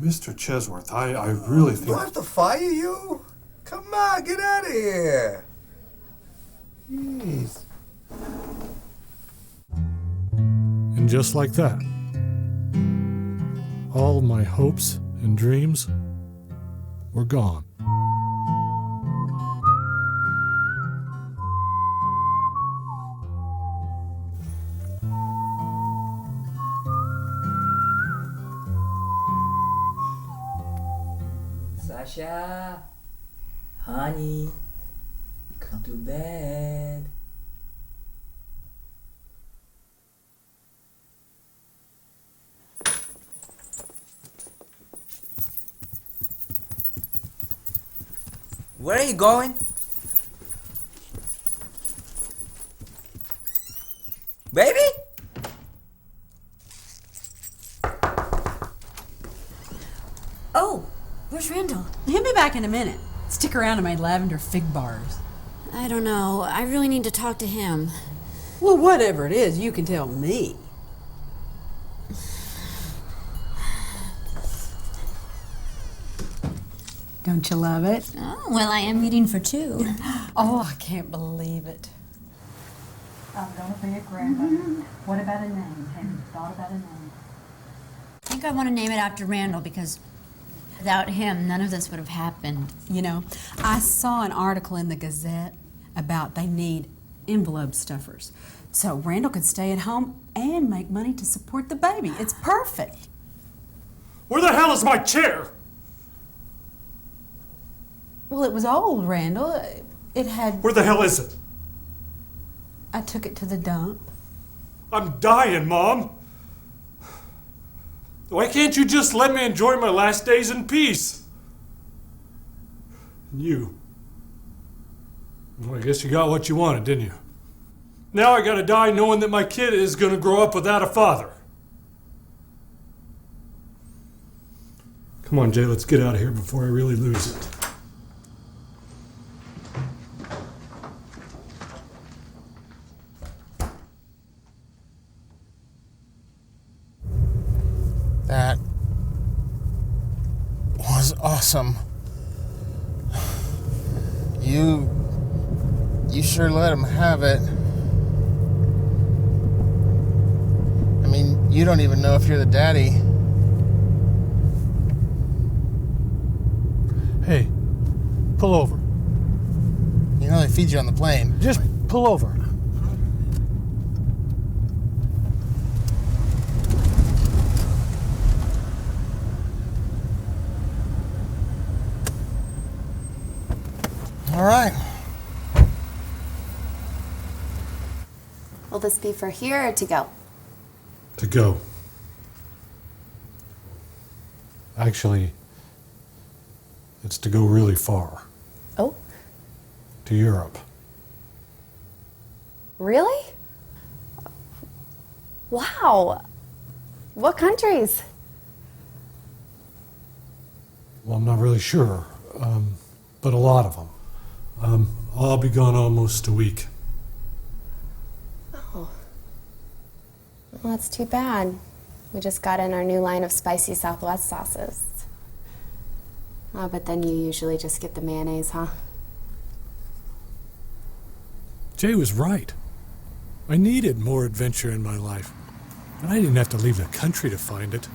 S2: Mr. Chesworth, I really think...
S9: Do I have to fire you? Come on, get out of here. Jeez.
S2: And just like that, all my hopes and dreams were gone.
S16: Sasha, honey, come to bed.
S22: Where are you going? Baby?
S10: Oh, where's Randall?
S12: He'll be back in a minute. Stick around and my lavender fig bars.
S10: I don't know. I really need to talk to him.
S12: Well, whatever it is, you can tell me. Don't you love it?
S10: Oh, well, I am eating for two.
S12: Oh, I can't believe it. I'm gonna be a grandmother. What about a name? Have you thought about a name?
S10: I think I want to name it after Randall because without him, none of this would have happened.
S12: You know, I saw an article in the Gazette about they need envelope stuffers. So Randall could stay at home and make money to support the baby. It's perfect.
S2: Where the hell is my chair?
S12: Well, it was old, Randall. It had...
S2: Where the hell is it?
S12: I took it to the dump.
S2: I'm dying, Mom. Why can't you just let me enjoy my last days in peace? And you. Well, I guess you got what you wanted, didn't you? Now I gotta die knowing that my kid is gonna grow up without a father. Come on, Jay, let's get out of here before I really lose it.
S18: That was awesome. You sure let him have it. I mean, you don't even know if you're the daddy.
S2: Hey, pull over.
S18: You know they feed you on the plane.
S2: Just pull over.
S18: All right.
S17: Will this be for here or to go?
S2: To go. Actually, it's to go really far.
S17: Oh,
S2: To Europe.
S17: really? Wow. What countries?
S2: Well, I'm not really sure, but a lot of them. I'll be gone almost a week.
S17: Oh. Well, that's too bad. We just got in our new line of spicy Southwest sauces. Oh, but then you usually just get the mayonnaise, huh?
S2: Jay was right. I needed more adventure in my life, and I didn't have to leave the country to find it.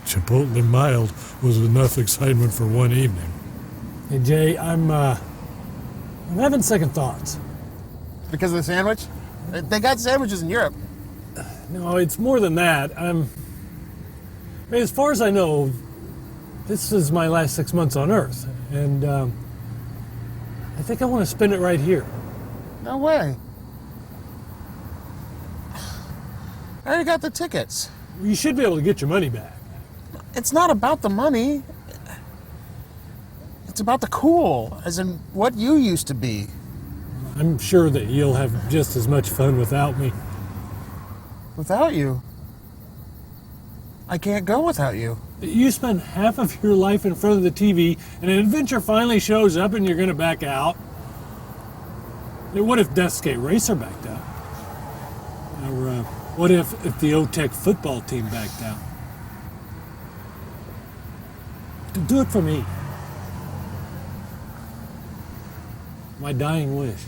S2: Chipotle mild was enough excitement for one evening. Hey, Jay, I'm having second thoughts.
S18: Because of the sandwich? They got sandwiches in Europe.
S2: No, it's more than that. I mean, as far as I know, this is my last 6 months on Earth, and I think I want to spend it right here.
S18: No way. I already got the tickets.
S2: You should be able to get your money back.
S18: It's not about the money. It's about the cool, as in what you used to be.
S2: I'm sure that you'll have just as much fun without me.
S18: Without you? I can't go without you.
S2: You spend half of your life in front of the TV, and an adventure finally shows up and you're going to back out. What if Deathscape Racer backed out? Or what if the OTEC football team backed out? Do it for me. My dying wish.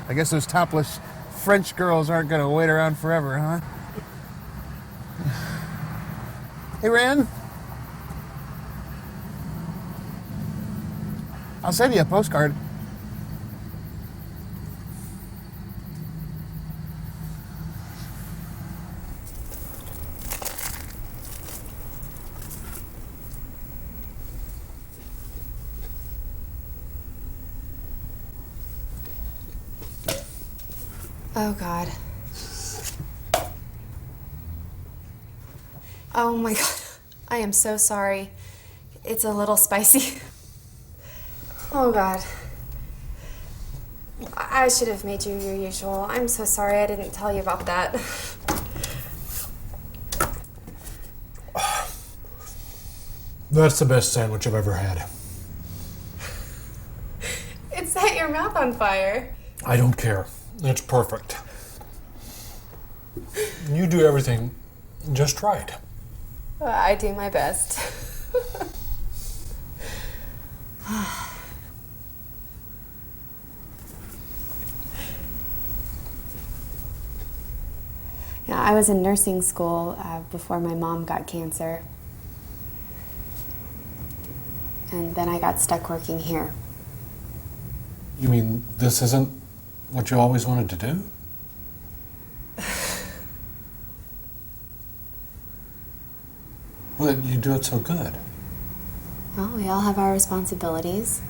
S18: I guess those topless French girls aren't gonna wait around forever, huh? Hey, Rand. I'll send you a postcard.
S17: Oh, God. Oh, my God. I am so sorry. It's a little spicy. Oh, God. I should have made you your usual. I'm so sorry I didn't tell you about that.
S2: That's the best sandwich I've ever had.
S17: It set your mouth on fire.
S2: I don't care. It's perfect. You do everything just right.
S17: I do my best. Yeah, I was in nursing school before my mom got cancer. And then I got stuck working here.
S2: You mean this isn't what you always wanted to do? Well, you do it so good.
S17: Well, we all have our responsibilities.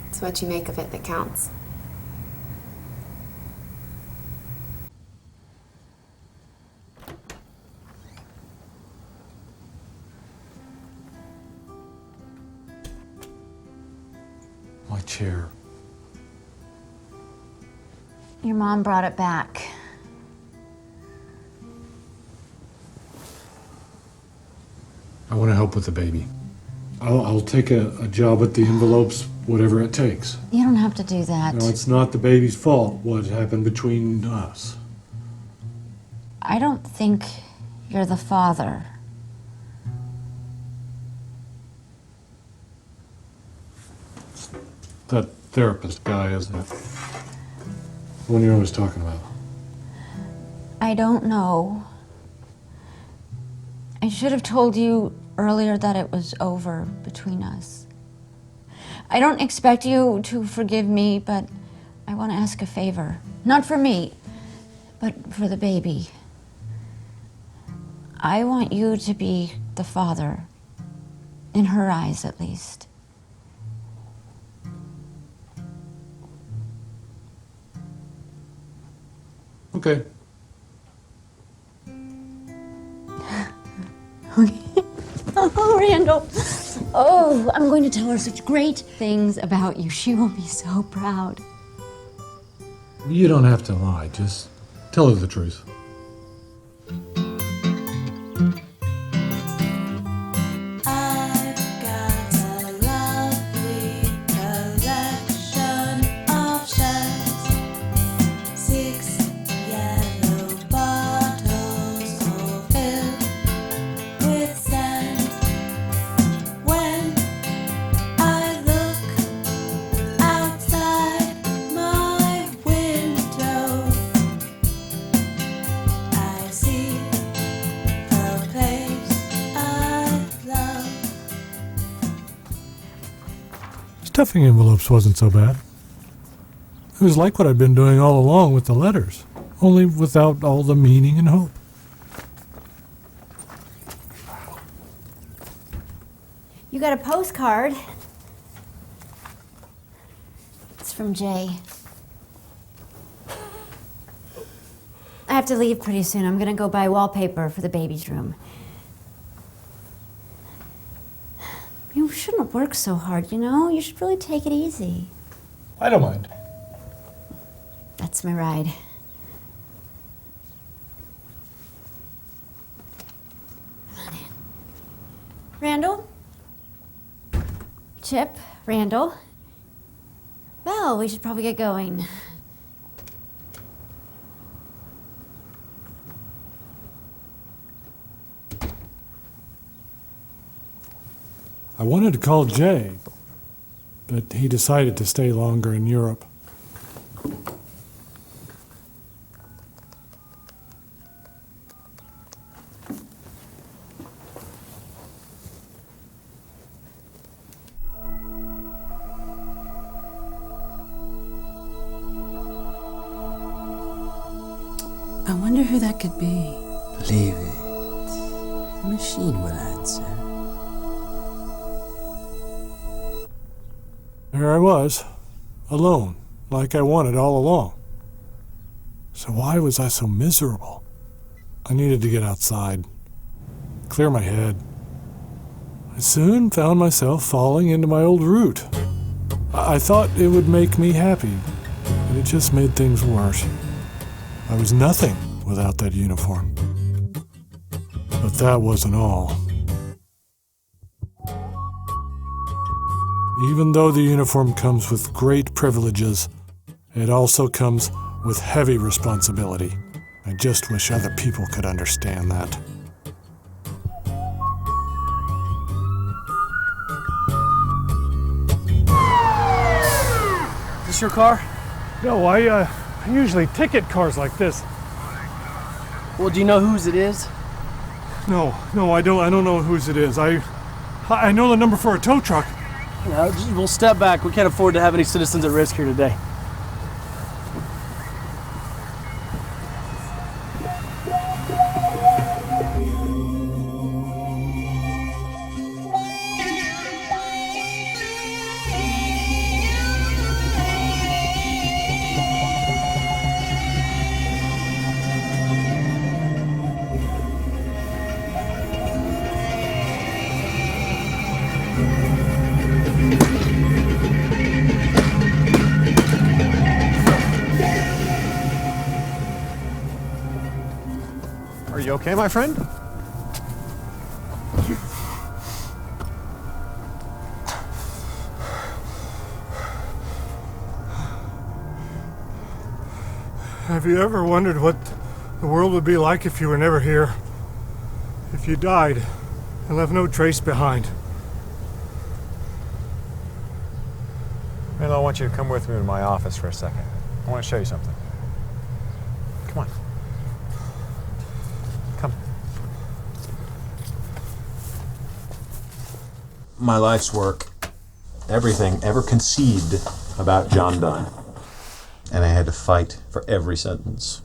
S17: It's what you make of it that counts.
S2: My chair.
S10: Your mom brought it back.
S2: I want to help with the baby. I'll take a job at the envelopes, whatever it takes.
S10: You don't have to do that.
S2: No, it's not the baby's fault what happened between us.
S10: I don't think you're the father.
S2: That therapist guy, isn't it? The one you're always talking about.
S10: I don't know. I should have told you earlier that it was over between us. I don't expect you to forgive me, but I want to ask a favor. Not for me, but for the baby. I want you to be the father, in her eyes at least.
S2: Okay.
S10: Oh, Randall. Oh, I'm going to tell her such great things about you. She will be so proud.
S2: You don't have to lie. Just tell her the truth. Stuffing envelopes wasn't so bad. It was like what I'd been doing all along with the letters, only without all the meaning and hope.
S10: You got a postcard. It's from Jay. I have to leave pretty soon. I'm gonna go buy wallpaper for the baby's room. You shouldn't work so hard, you know? You should really take it easy.
S2: I don't mind.
S10: That's my ride. Come on in. Randall? Chip, Randall, Well, we should probably get going.
S2: I wanted to call Jay, but he decided to stay longer in Europe.
S5: I wonder who that could be. Leave it. The machine will answer.
S2: There I was, alone, like I wanted all along. So why was I so miserable? I needed to get outside, clear my head. I soon found myself falling into my old route. I thought it would make me happy, but it just made things worse. I was nothing without that uniform. But that wasn't all. Even though the uniform comes with great privileges, it also comes with heavy responsibility. I just wish other people could understand that.
S11: Is this your car?
S2: No, I usually ticket cars like this.
S11: Well, do you know whose it is?
S2: No, I don't know whose it is. I know the number for a tow truck.
S11: No, we'll step back. We can't afford to have any citizens at risk here today.
S7: Are you okay, my friend?
S2: Have you ever wondered what the world would be like if you were never here? If you died and left no trace behind?
S7: Randall, I want you to come with me to my office for a second. I want to show you something. Come on. Come. My life's work, everything ever conceived about John Donne. And I had to fight for every sentence.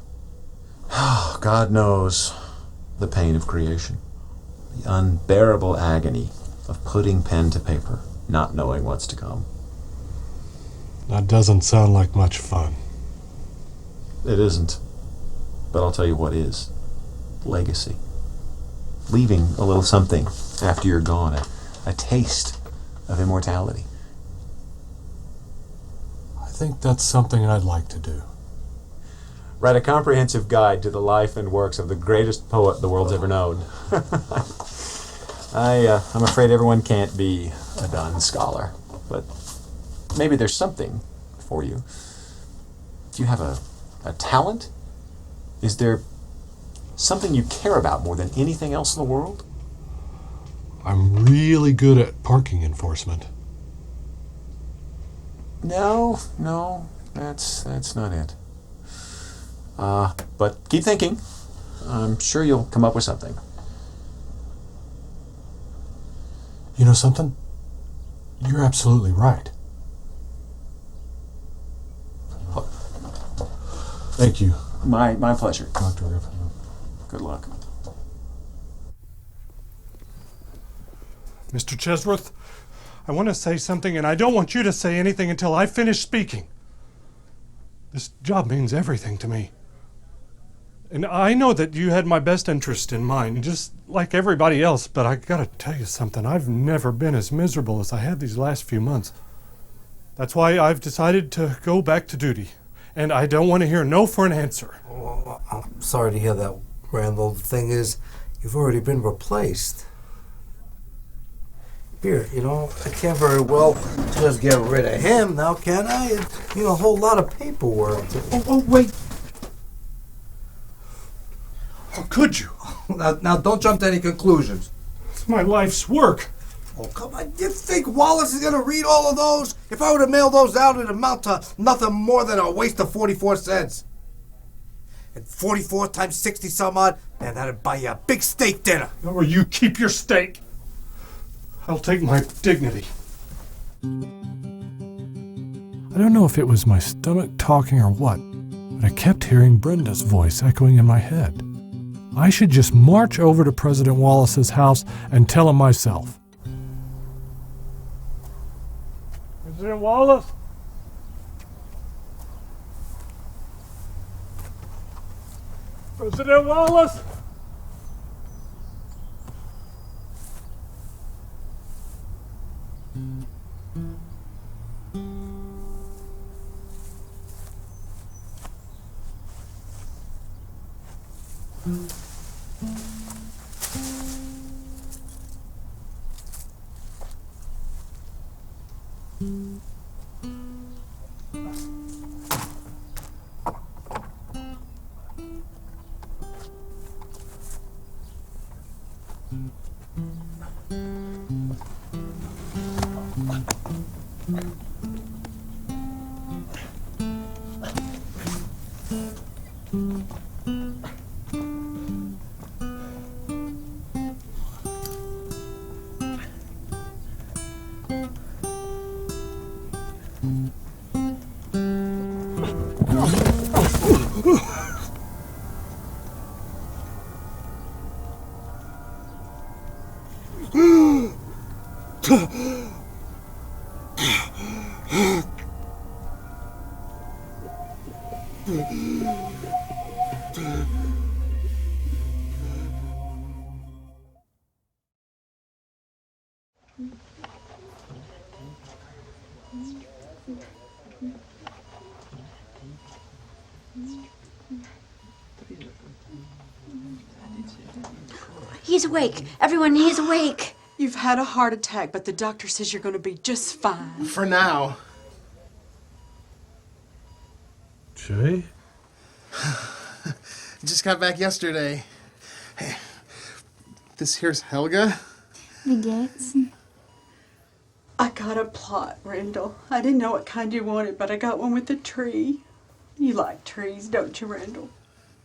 S7: God knows the pain of creation. The unbearable agony of putting pen to paper, not knowing what's to come.
S2: That doesn't sound like much fun.
S7: It isn't. But I'll tell you what is. Legacy. Leaving a little something after you're gone. A taste of immortality.
S2: I think that's something I'd like to do.
S7: Write a comprehensive guide to the life and works of the greatest poet the world's ever known. I'm afraid everyone can't be a Donne scholar, but maybe there's something for you. Do you have a talent? Is there something you care about more than anything else in the world?
S2: I'm really good at parking enforcement.
S7: No, that's not it. But keep thinking. I'm sure you'll come up with something.
S2: You know something? You're absolutely right. Thank you.
S7: My pleasure.
S2: Dr. Griffin.
S7: Good luck.
S2: Mr. Chesworth, I want to say something, and I don't want you to say anything until I finish speaking. This job means everything to me. And I know that you had my best interest in mind, just like everybody else, but I gotta tell you something. I've never been as miserable as I have these last few months. That's why I've decided to go back to duty. And I don't want to hear no for an answer.
S9: Oh, I'm sorry to hear that, Randall. The thing is, you've already been replaced. Here, I can't very well just get rid of him now, can I? It's, a whole lot of paperwork.
S2: Oh, wait. How could you?
S9: Now, don't jump to any conclusions.
S2: It's my life's work.
S9: Oh, come on. You think Wallace is going to read all of those? If I were to mail those out, it'd amount to nothing more than a waste of 44 cents. And 44 times 60 some odd, man, that'd buy you a big steak dinner.
S2: Or you keep your steak. I'll take my dignity. I don't know if it was my stomach talking or what, but I kept hearing Brenda's voice echoing in my head. I should just march over to President Wallace's house and tell him myself. President Wallace? President Wallace?
S10: He's awake. Everyone, he is awake.
S20: You've had a heart attack, but the doctor says you're going to be just fine.
S18: For now.
S2: Jay?
S18: Just got back yesterday. Hey, this here's Helga.
S17: Wie geht's?
S20: I got a plot, Randall. I didn't know what kind you wanted, but I got one with a tree. You like trees, don't you, Randall?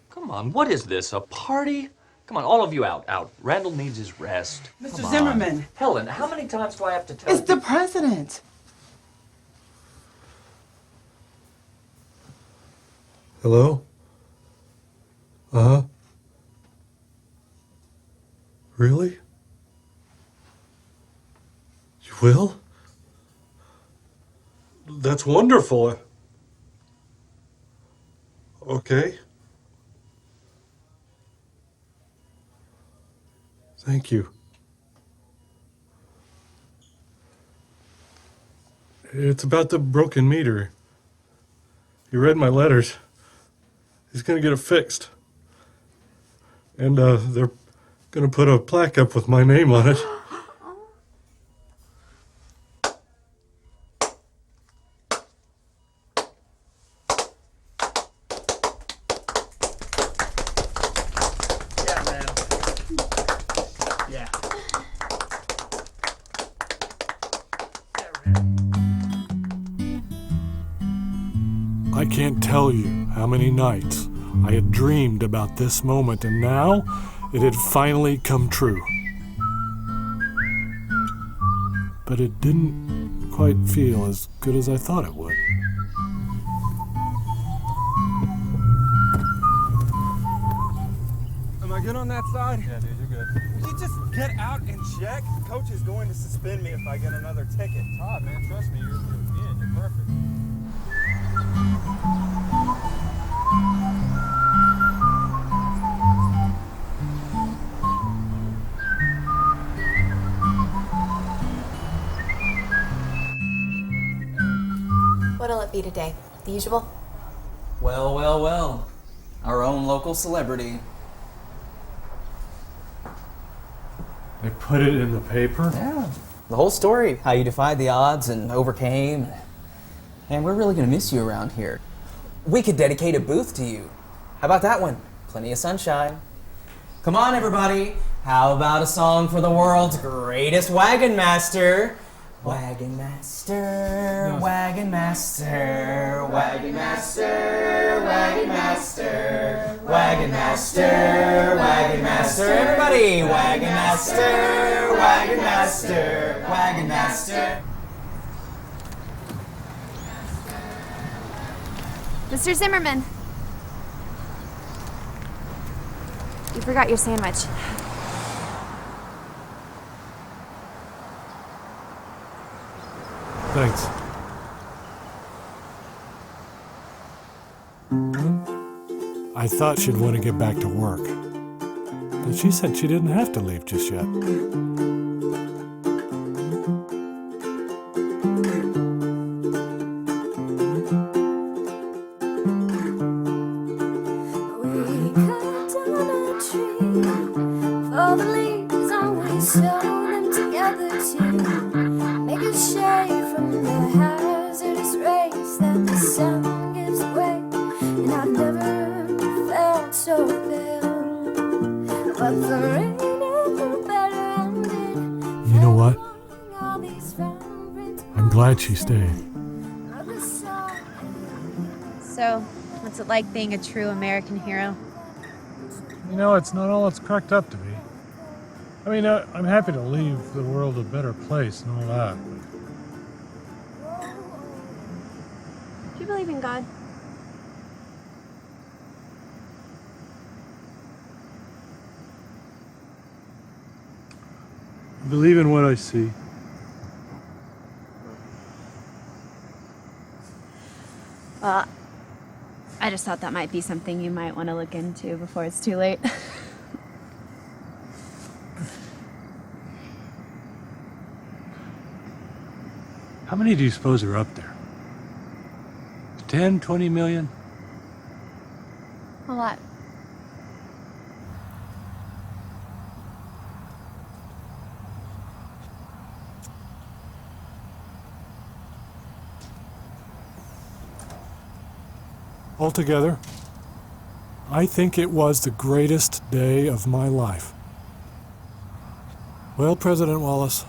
S1: Come on, what is this, a party? Come on, all of you out. Randall needs his rest.
S20: Mr.
S1: Come on.
S20: Zimmerman.
S1: Helen, how many times do I have to tell
S15: It's
S1: you?
S15: the president.
S2: Hello? Uh-huh. Really? You will? That's wonderful. Okay. Thank you. It's about the broken meter. He read my letters. He's gonna get it fixed. And they're gonna put a plaque up with my name on it.
S18: Yeah, man. Yeah.
S2: I can't tell you how many nights I had dreamed about this moment, and now it had finally come true. But it didn't quite feel as good as I thought it would.
S3: Am I good on that side? Yeah, dude, you're good. Will you just get out and check? Coach is going to suspend me if I get another ticket. Todd, man, trust me, you're in. You're perfect.
S17: What'll it be today? The usual?
S16: Well, well, well. Our own local celebrity.
S2: They put it in the paper?
S16: Yeah.
S13: The whole story, how you defied the odds and overcame. And we're really gonna miss you around here. We could dedicate a booth to you. How about that one? Plenty of sunshine. Come on, everybody. How about a song for the world's greatest wagon master? Wagon master, wagon master, wagon master, wagon master, wagon master, wagon master. Everybody, wagon master, wagon master, wagon master.
S17: Mr. Zimmerman. You forgot your sandwich.
S2: Thanks. I thought she'd want to get back to work, but she said she didn't have to leave just yet.
S21: For the leaves always sew them together to make a shade from the hazardous rays that the sun gives away. And I've never felt so pale, but the rain is better ended.
S2: You know what? I'm glad she stayed.
S17: So, what's it like being a true American hero?
S2: You know, it's not all it's cracked up to be. I mean, I'm happy to leave the world a better place and all that.
S17: Do you believe in God?
S2: I believe in what I see.
S17: Well, I just thought that might be something you might want to look into before it's too late.
S2: How many do you suppose are up there? 10, 20 million?
S17: A lot.
S2: Altogether, I think it was the greatest day of my life. Well, President Wallace,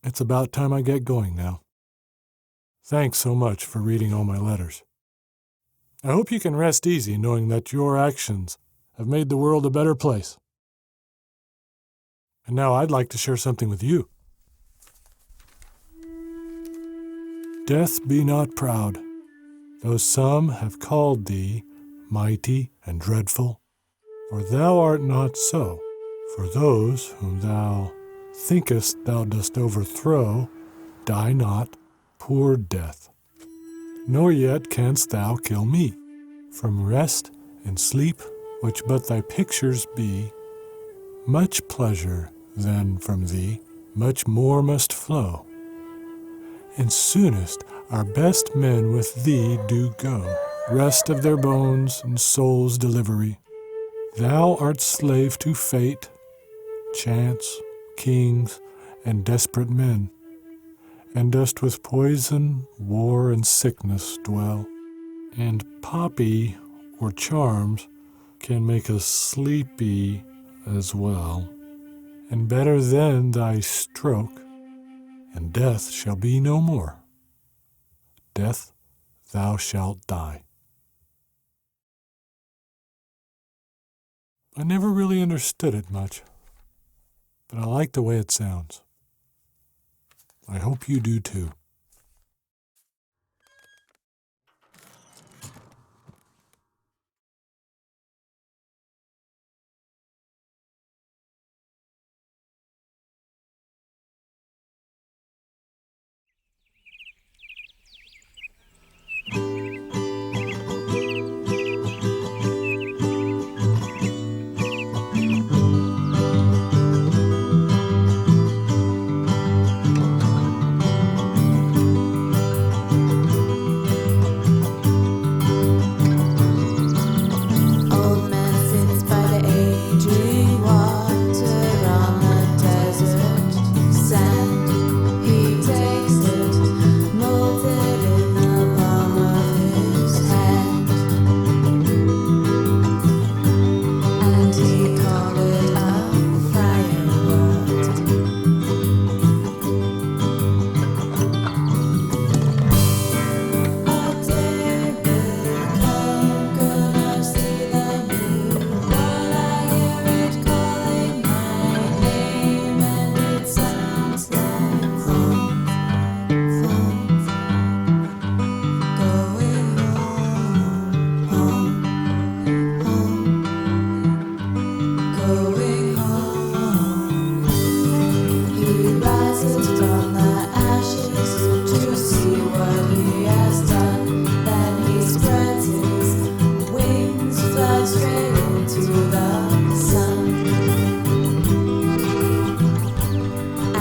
S2: it's about time I get going now. Thanks so much for reading all my letters. I hope you can rest easy knowing that your actions have made the world a better place. And now I'd like to share something with you. Death be not proud, though some have called thee mighty and dreadful, for thou art not so. For those whom thou thinkest thou dost overthrow, die not, poor death. Nor yet canst thou kill me. From rest and sleep, which but thy pictures be, much pleasure then from thee, much more must flow. And soonest our best men with thee do go, rest of their bones and souls delivery. Thou art slave to fate, chance, kings, and desperate men, and dost with poison, war, and sickness dwell. And poppy or charms can make us sleepy as well. And better than thy stroke, and death shall be no more. Death, thou shalt die. I never really understood it much, but I like the way it sounds. I hope you do too.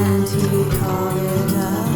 S5: and he called it a